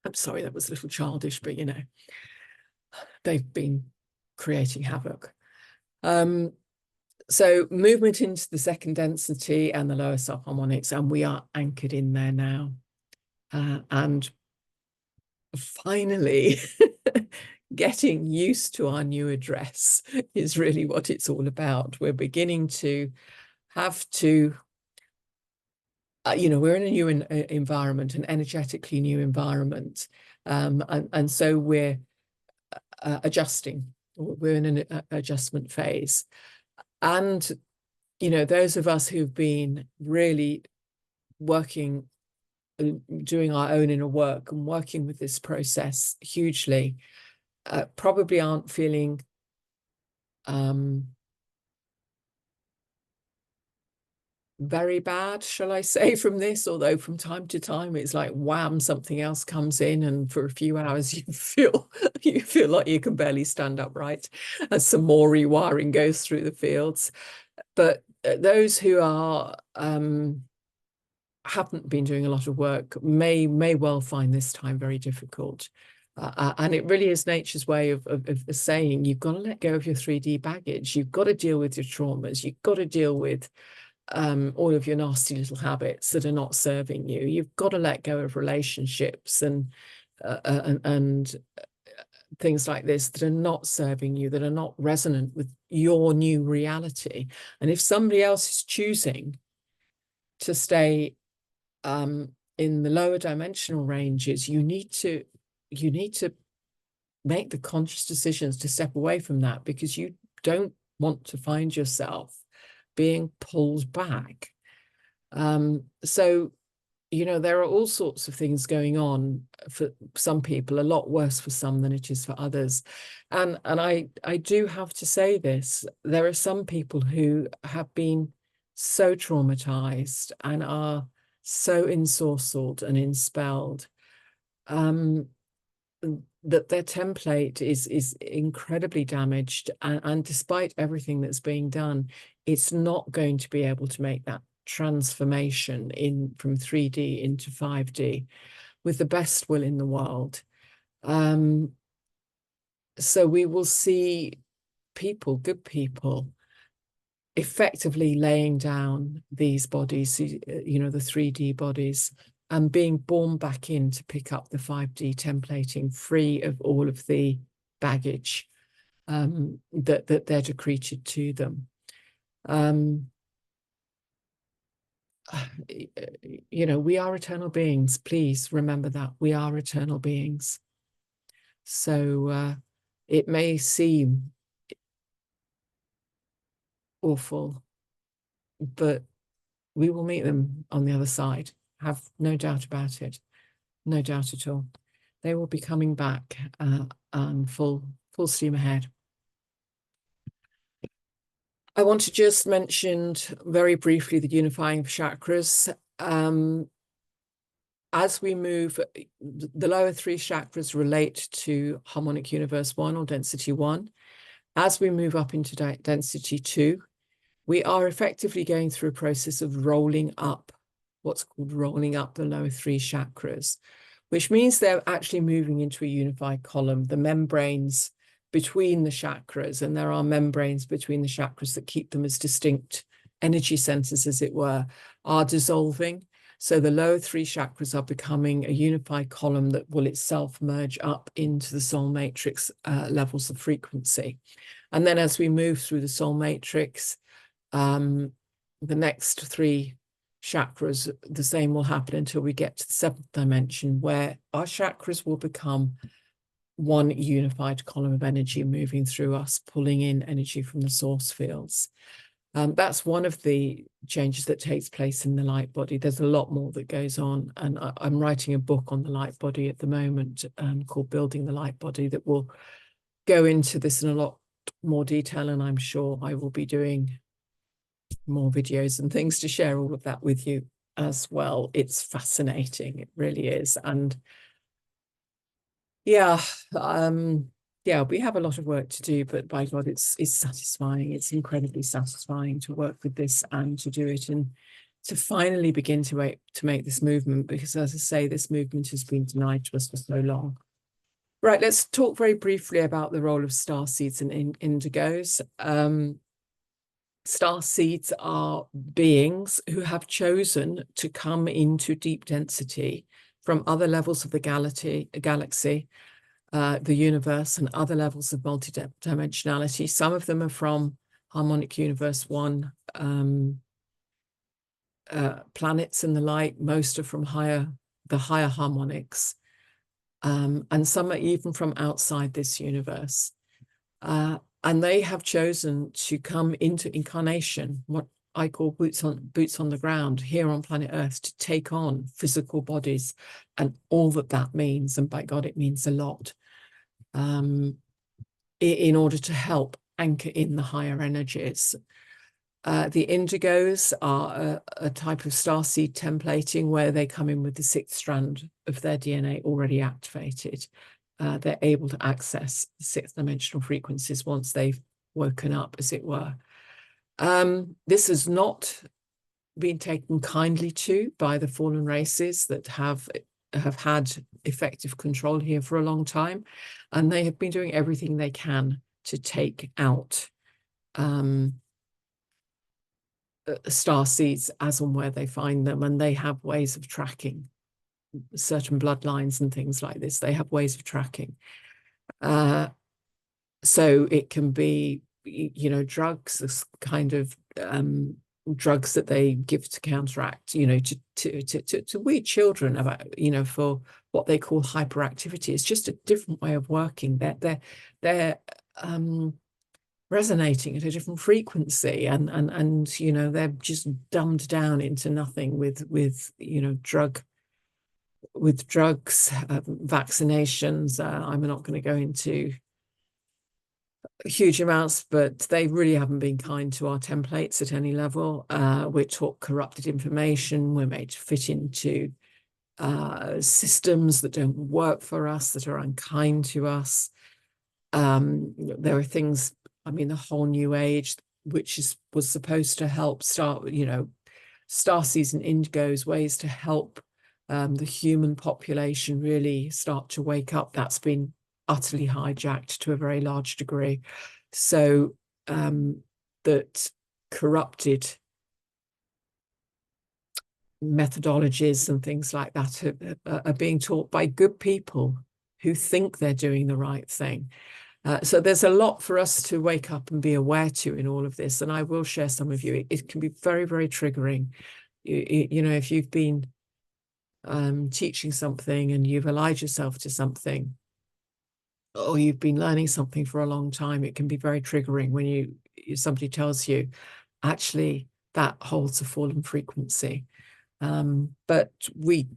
I'm sorry, that was a little childish, but they've been creating havoc. So movement into the second density and the lower subharmonics, and we are anchored in there now. And finally, getting used to our new address is really what it's all about. We're beginning to have to, we're in a new environment, an energetically new environment. And so we're adjusting. We're in an adjustment phase. And, those of us who've been really working, doing our own inner work and working with this process hugely, probably aren't feeling very bad, shall I say, from this, although from time to time it's like wham, something else comes in, and for a few hours you feel like you can barely stand upright as some more rewiring goes through the fields. But those who are haven't been doing a lot of work may well find this time very difficult. And it really is nature's way of saying, you've got to let go of your 3D baggage. You've got to deal with your traumas. You've got to deal with all of your nasty little habits that are not serving you. You've got to let go of relationships and things like this that are not serving you, that are not resonant with your new reality. And if somebody else is choosing to stay in the lower dimensional ranges, you need to make the conscious decisions to step away from that, because you don't want to find yourself being pulled back. So there are all sorts of things going on for some people, a lot worse for some than it is for others. And I do have to say this, there are some people who have been so traumatized and are so ensorcelled and enspelled that their template is incredibly damaged, and despite everything that's being done, it's not going to be able to make that transformation from 3D into 5D with the best will in the world. So we will see people, good people, effectively laying down these bodies, you know, the 3D bodies, and being born back in to pick up the 5D templating, free of all of the baggage that they're decreted to them. You know, we are eternal beings. Please remember that we are eternal beings. So it may seem awful, but we will meet them on the other side. Have no doubt about it. No doubt at all. They will be coming back and full steam ahead. I want to just mention very briefly the unifying chakras. As we move, the lower 3 chakras relate to harmonic universe 1 or density 1. As we move up into density 2, we are effectively going through a process of rolling up, what's called rolling up the lower 3 chakras, which means they're actually moving into a unified column. The membranes between the chakras, and there are membranes between the chakras that keep them as distinct energy centers, as it were, are dissolving. So the lower 3 chakras are becoming a unified column that will itself merge up into the soul matrix levels of frequency. And then as we move through the soul matrix, the next 3 chakras, the same will happen until we get to the 7th dimension, where our chakras will become one unified column of energy moving through us, pulling in energy from the source fields. That's one of the changes that takes place in the light body. There's a lot more that goes on, and I'm writing a book on the light body at the moment called Building the Light Body that will go into this in a lot more detail, and I'm sure I will be doing more videos and things to share all of that with you as well. It's fascinating, it really is. And yeah, yeah, we have a lot of work to do, but by God, it's satisfying. It's incredibly satisfying to work with this and to do it, and to finally begin to make this movement, because as I say, this movement has been denied to us for so long. Right, let's talk very briefly about the role of star seeds and indigos. Star seeds are beings who have chosen to come into deep density from other levels of the galaxy, the universe, and other levels of multidimensionality. Some of them are from harmonic universe 1 planets and the like. Most are from the higher harmonics, and some are even from outside this universe. And they have chosen to come into incarnation, what I call boots on the ground here on planet Earth, to take on physical bodies and all that that means. And by God, it means a lot, in order to help anchor in the higher energies. The indigos are a type of starseed templating where they come in with the 6th strand of their DNA already activated. They're able to access the 6th dimensional frequencies once they've woken up, as it were. This has not been taken kindly to by the fallen races that have had effective control here for a long time, and they have been doing everything they can to take out star seeds as and where they find them, and they have ways of tracking certain bloodlines and things like this. They have ways of tracking. So it can be, you know, drugs, this kind of drugs that they give to counteract, you know, to weed children about, you know, for what they call hyperactivity. It's just a different way of working. They're resonating at a different frequency, and you know, they're just dumbed down into nothing with you know, drugs, vaccinations. I'm not going to go into huge amounts, but they really haven't been kind to our templates at any level. We're taught corrupted information. We're made to fit into systems that don't work for us, that are unkind to us. There are things, I mean, the whole New Age, which was supposed to help start, you know, starseeds and indigos, ways to help the human population really start to wake up. That's been utterly hijacked to a very large degree. So that corrupted methodologies and things like that are being taught by good people who think they're doing the right thing. So there's a lot for us to wake up and be aware to in all of this. And I will share some of you. It can be very, very triggering. You know, if you've been teaching something and you've allied yourself to something, or you've been learning something for a long time, it can be very triggering when somebody tells you, actually, that holds a fallen frequency. But we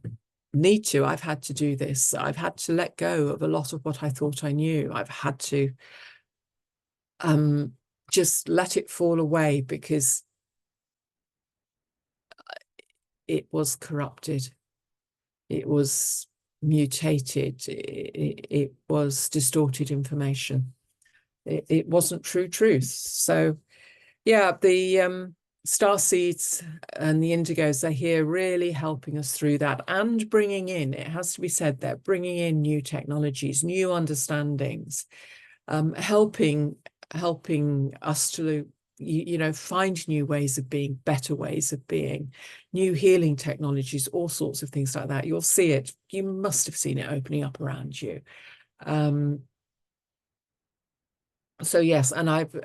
need to. I've had to do this. I've had to let go of a lot of what I thought I knew. I've had to just let it fall away because it was corrupted. It was mutated. It was distorted information. It wasn't true truth. So yeah, the star seeds and the indigos are here really helping us through that and bringing in, it has to be said, they're bringing in new technologies, new understandings, helping us to find new ways of being, better ways of being, new healing technologies, all sorts of things like that. You'll see it. You must have seen it opening up around you. So yes, and I've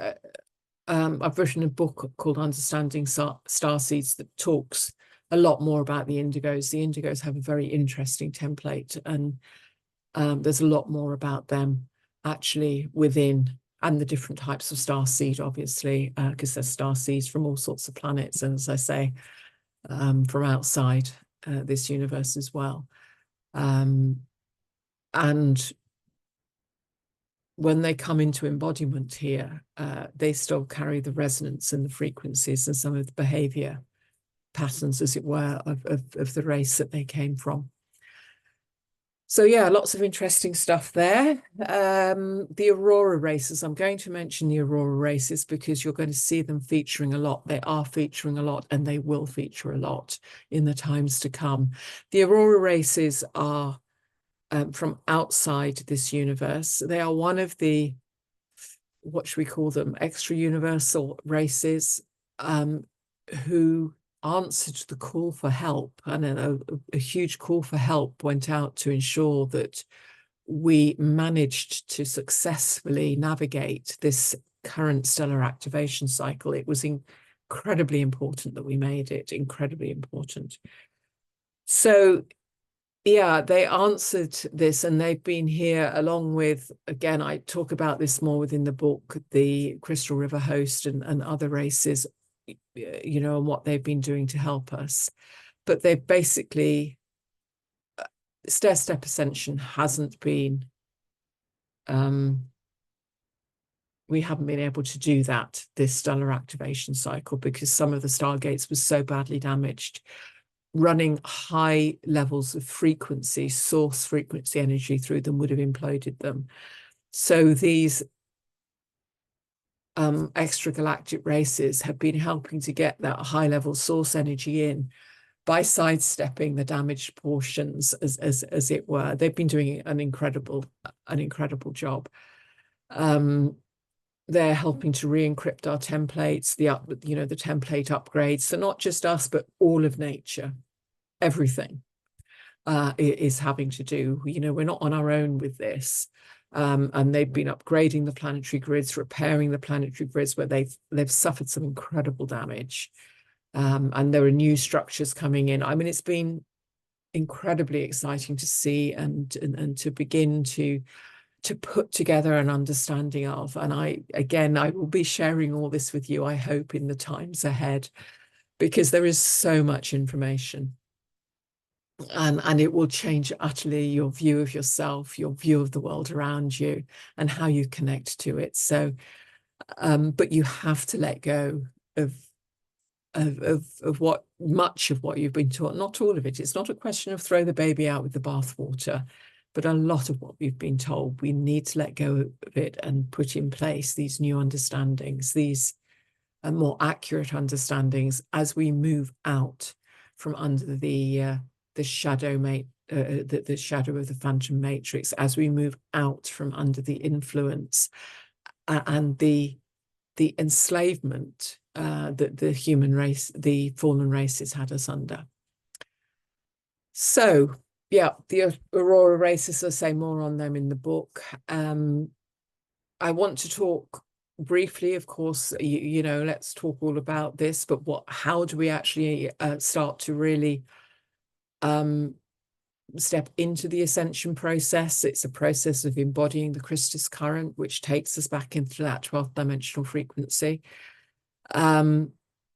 written a book called Understanding Starseeds that talks a lot more about the indigos. The indigos have a very interesting template, and there's a lot more about them actually within, and the different types of starseed, obviously, because there's starseeds from all sorts of planets, and as I say, from outside this universe as well. And when they come into embodiment here, they still carry the resonance and the frequencies and some of the behavior patterns, as it were, of the race that they came from. So yeah, lots of interesting stuff there. The Aurora races, I'm going to mention the Aurora races because you're going to see them featuring a lot. They are featuring a lot, and they will feature a lot in the times to come. The Aurora races are from outside this universe. They are one of the, what should we call them, extra universal races who answered the call for help, and a huge call for help went out to ensure that we managed to successfully navigate this current stellar activation cycle. It was incredibly important that we made it, incredibly important. So yeah, they answered this, and they've been here along with, again, I talk about this more within the book, the Crystal River Host and other races, you know, and what they've been doing to help us. But they've basically, stair-step ascension hasn't been, we haven't been able to do that, this stellar activation cycle, because some of the stargates were so badly damaged. Running high levels of frequency, source frequency energy through them would have imploded them. So these extragalactic races have been helping to get that high level source energy in by sidestepping the damaged portions, as it were. They've been doing an incredible job. They're helping to re-encrypt our templates, the template upgrades. So not just us, but all of nature. Everything is having to do, we're not on our own with this, and they've been upgrading the planetary grids, repairing the planetary grids where they've suffered some incredible damage, and there are new structures coming in. I mean, it's been incredibly exciting to see and to begin to put together an understanding of. And I will be sharing all this with you, I hope, in the times ahead, because there is so much information. And it will change utterly your view of yourself, your view of the world around you, and how you connect to it. So, but you have to let go of much of what you've been taught. Not all of it. It's not a question of throw the baby out with the bathwater, but a lot of what we've been told, we need to let go of it and put in place these new understandings, these more accurate understandings as we move out from under the shadow the shadow of the phantom matrix, as we move out from under the influence and the enslavement the human race, the fallen races had us under. So yeah, the Aurora races, I say more on them in the book. I want to talk briefly, of course, you know, let's talk all about this, but how do we actually start to really step into the ascension process? It's a process of embodying the Christus current, which takes us back into that 12th dimensional frequency. You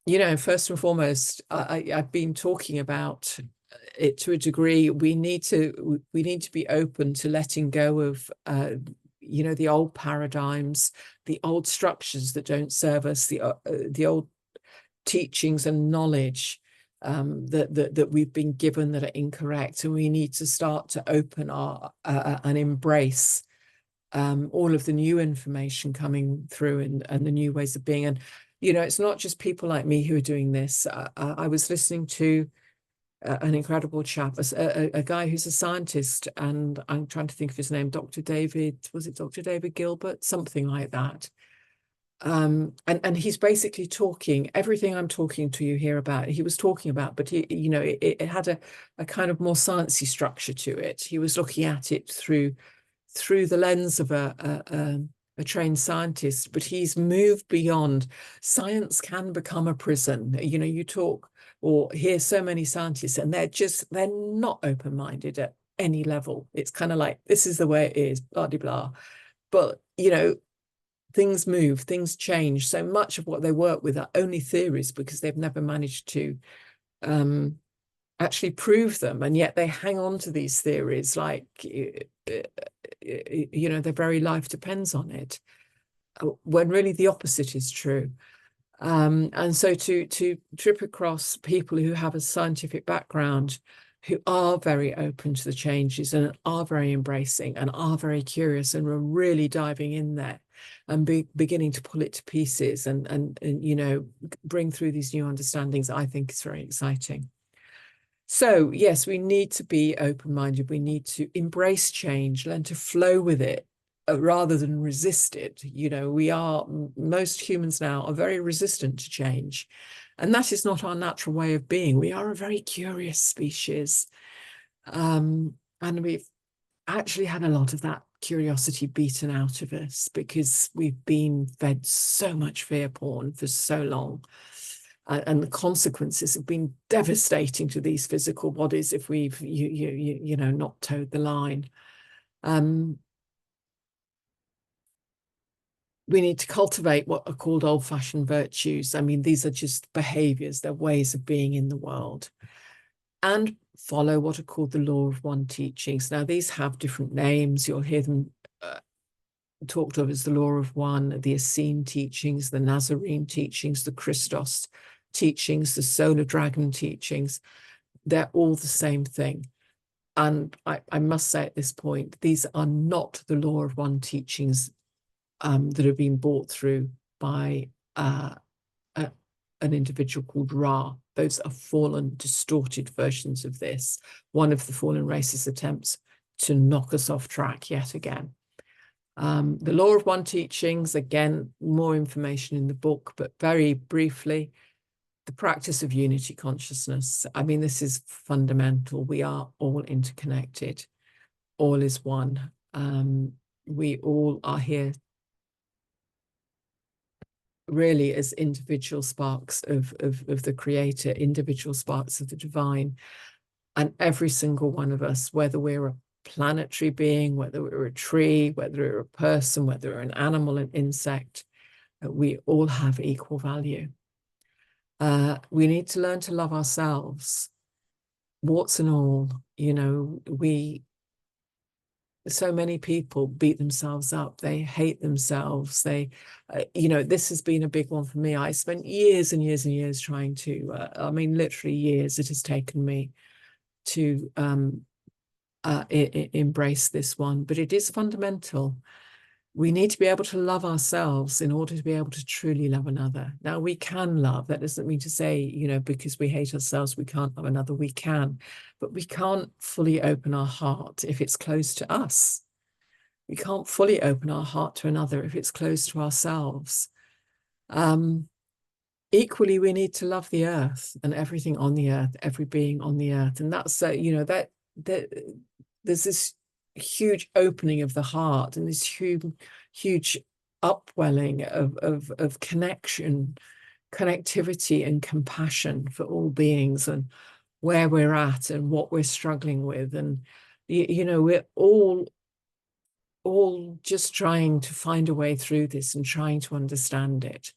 know, first and foremost, I've been talking about it to a degree. We need to be open to letting go of you know, the old paradigms, the old structures that don't serve us, the old teachings and knowledge that we've been given that are incorrect, and we need to start to open our and embrace all of the new information coming through and the new ways of being. And you know, it's not just people like me who are doing this. I was listening to an incredible chap, a guy who's a scientist, and I'm trying to think of his name, Dr. David, was it Dr. David Gilbert? Something like that. And he's basically talking everything I'm talking to you here about, he was talking about, but he, you know, it had a kind of more sciencey structure to it. He was looking at it through the lens of a trained scientist, but he's moved beyond. Science can become a prison. You know, you talk or hear so many scientists and they're not open-minded at any level. It's kind of like, this is the way it is, blah, blah, blah. But, you know, things move, things change. So much of what they work with are only theories because they've never managed to actually prove them. And yet they hang on to these theories like, you know, their very life depends on it, when really the opposite is true. And so to trip across people who have a scientific background, who are very open to the changes and are very embracing and are very curious and are really diving in there and beginning to pull it to pieces and you know, bring through these new understandings, I think is very exciting. So yes, we need to be open-minded. We need to embrace change, learn to flow with it rather than resist it. You know, most humans now are very resistant to change. And that is not our natural way of being. We are a very curious species. And we've actually had a lot of that curiosity beaten out of us because we've been fed so much fear porn for so long. And the consequences have been devastating to these physical bodies if we've, you know, not towed the line. We need to cultivate what are called old-fashioned virtues. I mean, these are just behaviors, they're ways of being in the world. And follow what are called the law of one teachings. Now, these have different names. You'll hear them talked of as the law of one, the Essene teachings, the Nazarene teachings, the Christos teachings, the solar dragon teachings. They're all the same thing. And I must say at this point, these are not the law of one teachings that have been brought through by an individual called Ra. Those are fallen, distorted versions of this. One of the fallen races' attempts to knock us off track yet again. The law of one teachings, again, more information in the book, but very briefly, the practice of unity consciousness. I mean, this is fundamental. We are all interconnected. All is one. We all are here really as individual sparks of the creator, individual sparks of the divine. And every single one of us, whether we're a planetary being, whether we're a tree, whether we're a person, whether we're an animal, an insect, we all have equal value. We need to learn to love ourselves, warts and all. You know, so many people beat themselves up. They hate themselves. They, you know, this has been a big one for me. I spent years and years and years trying to, I mean, literally years it has taken me to embrace this one, but it is fundamental. We need to be able to love ourselves in order to be able to truly love another. Now, we can love. That doesn't mean to say, you know, because we hate ourselves, we can't love another. We can, but we can't fully open our heart if it's closed to us. We can't fully open our heart to another if it's closed to ourselves. equally, we need to love the earth and everything on the earth, every being on the earth. And that's, you know, that there's this huge opening of the heart and this huge upwelling of connection, connectivity and compassion for all beings and where we're at and what we're struggling with. And, you know, we're all just trying to find a way through this and trying to understand it.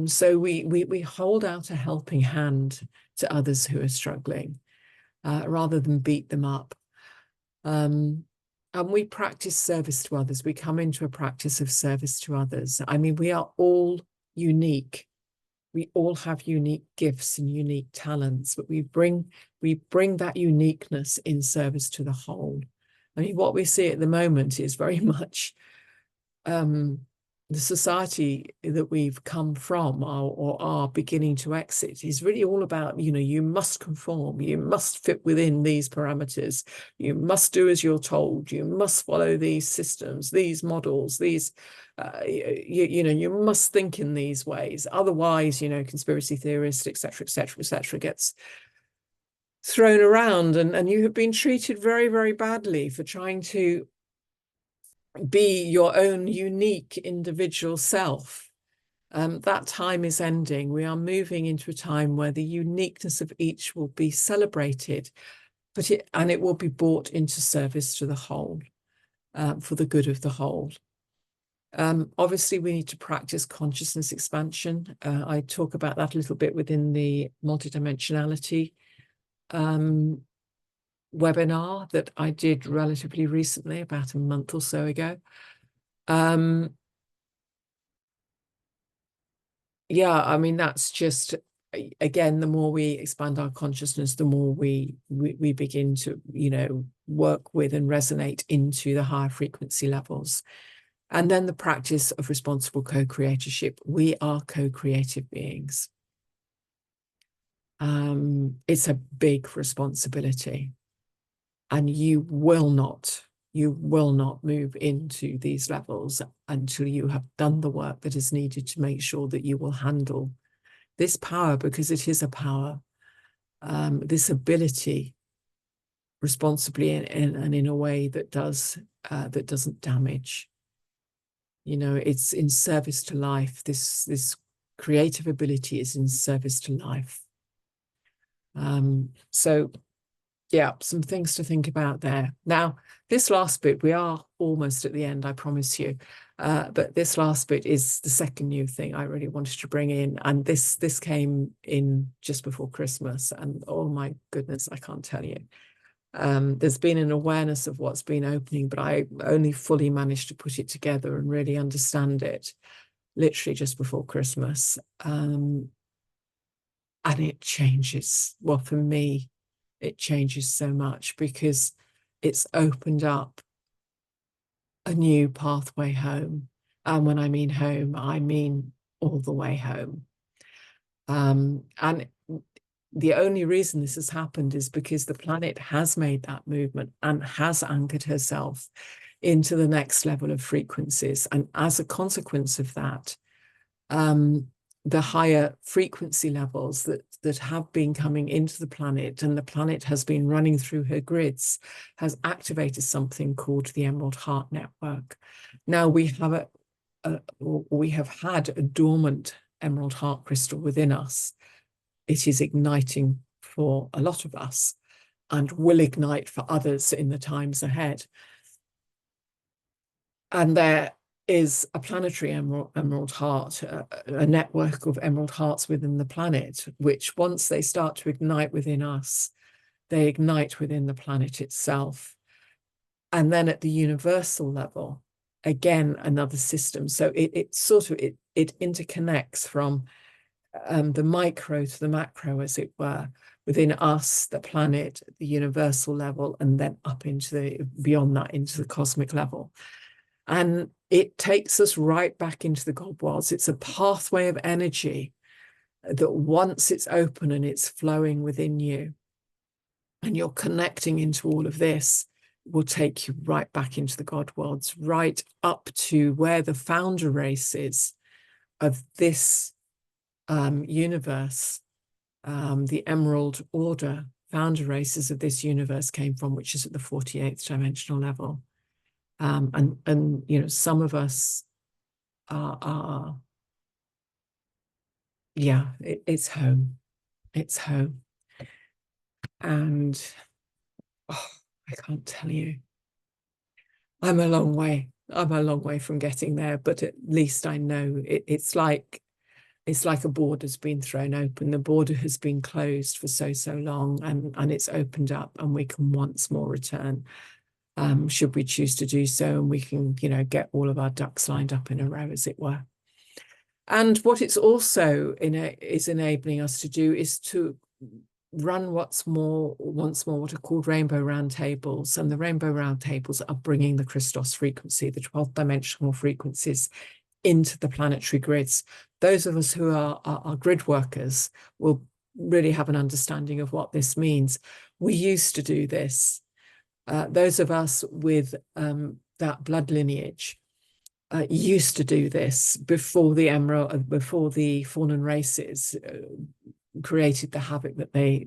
So we hold out a helping hand to others who are struggling, rather than beat them up. And we practice service to others. We come into a practice of service to others. I mean, we are all unique. We all have unique gifts and unique talents, but we bring that uniqueness in service to the whole. I mean, what we see at the moment is very much the society that we've come from or are beginning to exit is really all about, you know, you must conform, you must fit within these parameters, you must do as you're told, you must follow these systems, these models, these, you know, you must think in these ways. Otherwise, you know, conspiracy theorists, etc., etc., etc., gets thrown around, and you have been treated very, very badly for trying to be your own unique individual self. That time is ending. We are moving into a time where the uniqueness of each will be celebrated, and it will be brought into service to the whole, for the good of the whole. Obviously, we need to practice consciousness expansion. I talk about that a little bit within the multidimensionality webinar that I did relatively recently, about a month or so ago. Yeah, I mean, that's just, again, the more we expand our consciousness, the more we begin to, you know, work with and resonate into the higher frequency levels. And then the practice of responsible co-creatorship. We are co-creative beings. It's a big responsibility. And you will not move into these levels until you have done the work that is needed to make sure that you will handle this power, because it is a power, this ability responsibly and in a way that doesn't damage. You know, it's in service to life. This creative ability is in service to life. So yeah, some things to think about there. Now, this last bit, we are almost at the end, I promise you. But this last bit is the second new thing I really wanted to bring in. And this came in just before Christmas. And oh my goodness, I can't tell you. There's been an awareness of what's been opening, but I only fully managed to put it together and really understand it literally just before Christmas. And it changes. Well, for me, it changes so much because it's opened up a new pathway home. And when I mean home, I mean all the way home. And the only reason this has happened is because the planet has made that movement and has anchored herself into the next level of frequencies. And as a consequence of that, the higher frequency levels that have been coming into the planet, and the planet has been running through her grids, has activated something called the Emerald Heart Network. Now we have had a dormant Emerald Heart crystal within us. It is igniting for a lot of us and will ignite for others in the times ahead. And there is a planetary emerald heart, a network of emerald hearts within the planet, which once they start to ignite within us, they ignite within the planet itself. And then at the universal level, again, another system. So it interconnects from the micro to the macro, as it were, within us, the planet, the universal level, and then up into beyond that, into the cosmic level. And it takes us right back into the God worlds. It's a pathway of energy that once it's open and it's flowing within you, and you're connecting into all of this, will take you right back into the God worlds, right up to where the founder race is of this universe, the Emerald Order founder races of this universe came from, which is at the 48th dimensional level. And you know, some of us are yeah, it's home. It's home. And oh, I can't tell you. I'm a long way from getting there, but at least I know it's like a border's been thrown open. The border has been closed for so long, and it's opened up, and we can once more return, should we choose to do so, and we can, you know, get all of our ducks lined up in a row, as it were. And what it's also is enabling us to do is to run once more what are called rainbow roundtables. And the rainbow roundtables are bringing the Christos frequency, the 12th dimensional frequencies, into the planetary grids. Those of us who are grid workers will really have an understanding of what this means. We used to do this. Those of us with that blood lineage used to do this before the fallen races created the havoc that they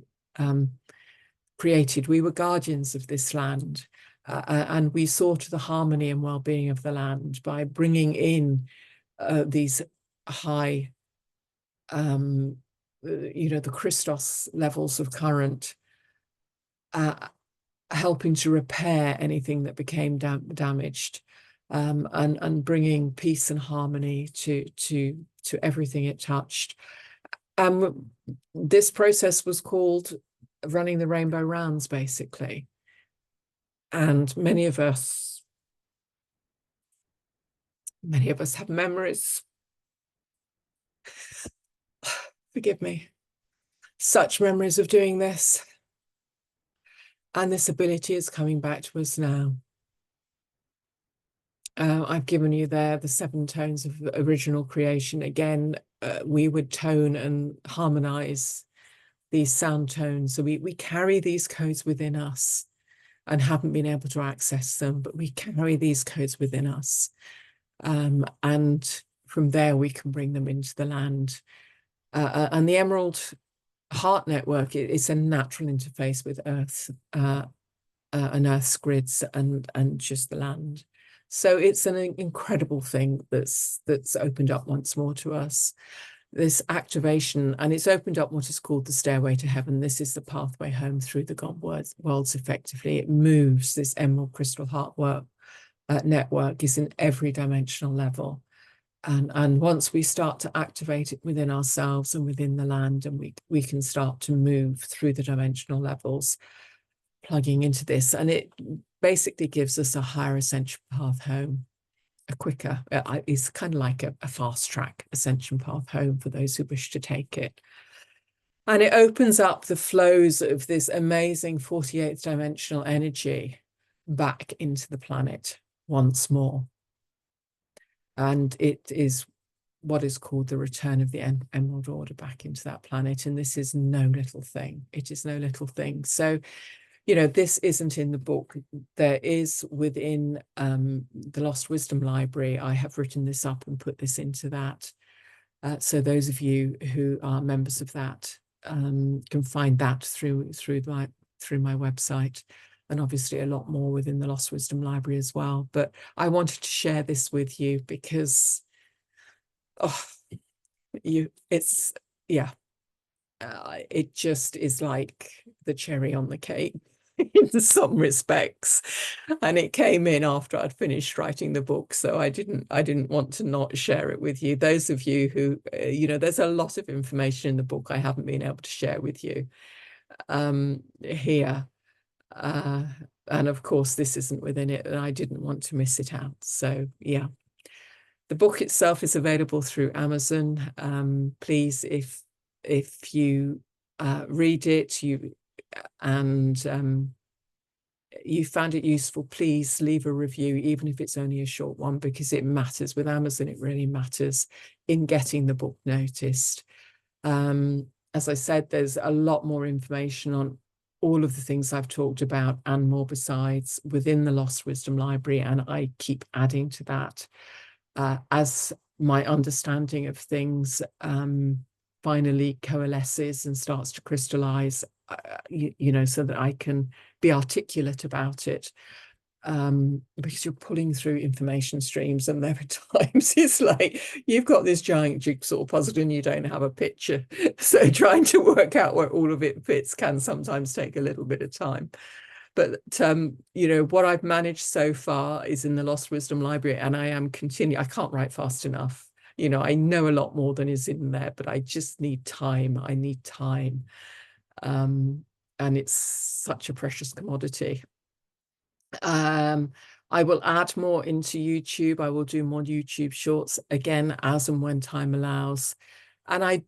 created. We were guardians of this land, and we saw to the harmony and well-being of the land by bringing in these high, you know, the Christos levels of current, helping to repair anything that became damaged, and bringing peace and harmony to everything it touched. This process was called running the rainbow rounds, basically. And many of us have memories, forgive me, such memories of doing this. And this ability is coming back to us now. I've given you there the 7 tones of original creation. Again, we would tone and harmonize these sound tones. So we carry these codes within us and haven't been able to access them, but we carry these codes within us. And from there, we can bring them into the land. And the Emerald Heart Network is a natural interface with Earth and Earth's grids and just the land. So it's an incredible thing that's opened up once more to us, this activation, and it's opened up what is called the stairway to heaven. This is the pathway home through the God worlds effectively. It moves. This Emerald Crystal Heart network is in every dimensional level. And once we start to activate it within ourselves and within the land, and we can start to move through the dimensional levels, plugging into this, and it basically gives us a higher ascension path home, a quicker, it's kind of like a fast track ascension path home for those who wish to take it. And it opens up the flows of this amazing 48th dimensional energy back into the planet once more. And it is what is called the return of the Emerald Order back into that planet. And this is no little thing. It is no little thing. So, you know, this isn't in the book. There is within the Lost Wisdom Library. I have written this up and put this into that. So those of you who are members of that can find that through my website, and obviously a lot more within the Lost Wisdom Library as well. But I wanted to share this with you because, it just is like the cherry on the cake in some respects. And it came in after I'd finished writing the book, so I didn't want to not share it with you. Those of you who, you know, there's a lot of information in the book I haven't been able to share with you here. And of course, this isn't within it, and I didn't want to miss it out. So yeah, the book itself is available through Amazon. Please, if you read it, you found it useful, please leave a review, even if it's only a short one, because it matters. With Amazon, it really matters in getting the book noticed. As I said, there's a lot more information on all of the things I've talked about and more besides within the Lost Wisdom Library, and I keep adding to that as my understanding of things finally coalesces and starts to crystallize, you know, so that I can be articulate about it. Because you're pulling through information streams, and there are times it's like you've got this giant jigsaw puzzle and you don't have a picture. So trying to work out where all of it fits can sometimes take a little bit of time. But you know, what I've managed so far is in the Lost Wisdom Library, and I am continuing. I can't write fast enough. You know, I know a lot more than is in there, but I just need time. I need time. And it's such a precious commodity. I will add more into YouTube. I will do more YouTube shorts again, as and when time allows. And I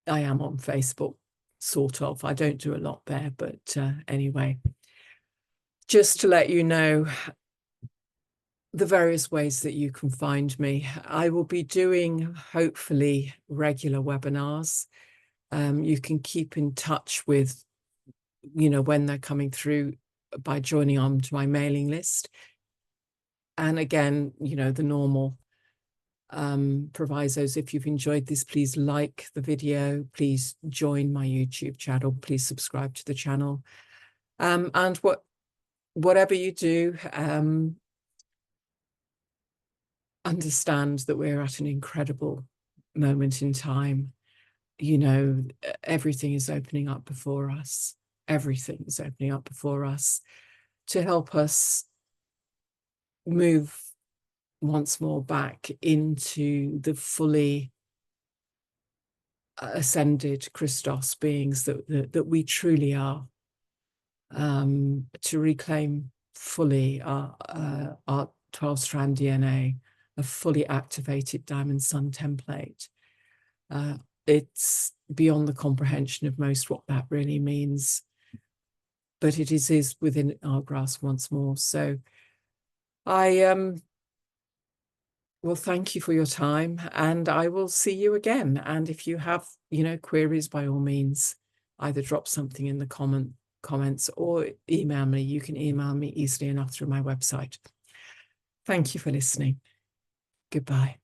am on Facebook, sort of. I don't do a lot there, but anyway, just to let you know the various ways that you can find me. I will be doing, hopefully, regular webinars. You can keep in touch with, you know, when they're coming through by joining on to my mailing list. And again, you know, the normal provisos. If you've enjoyed this, please like the video, please join my YouTube channel, please subscribe to the channel. And whatever you do, understand that we're at an incredible moment in time. You know, everything is opening up before us. Everything is opening up before us to help us move once more back into the fully ascended Christos beings that we truly are, to reclaim fully our 12-strand DNA, a fully activated diamond sun template. It's beyond the comprehension of most what that really means, but it is within our grasp once more. So I well, thank you for your time, and I will see you again. And if you have, you know, queries, by all means, either drop something in the comments or email me. You can email me easily enough through my website. Thank you for listening. Goodbye.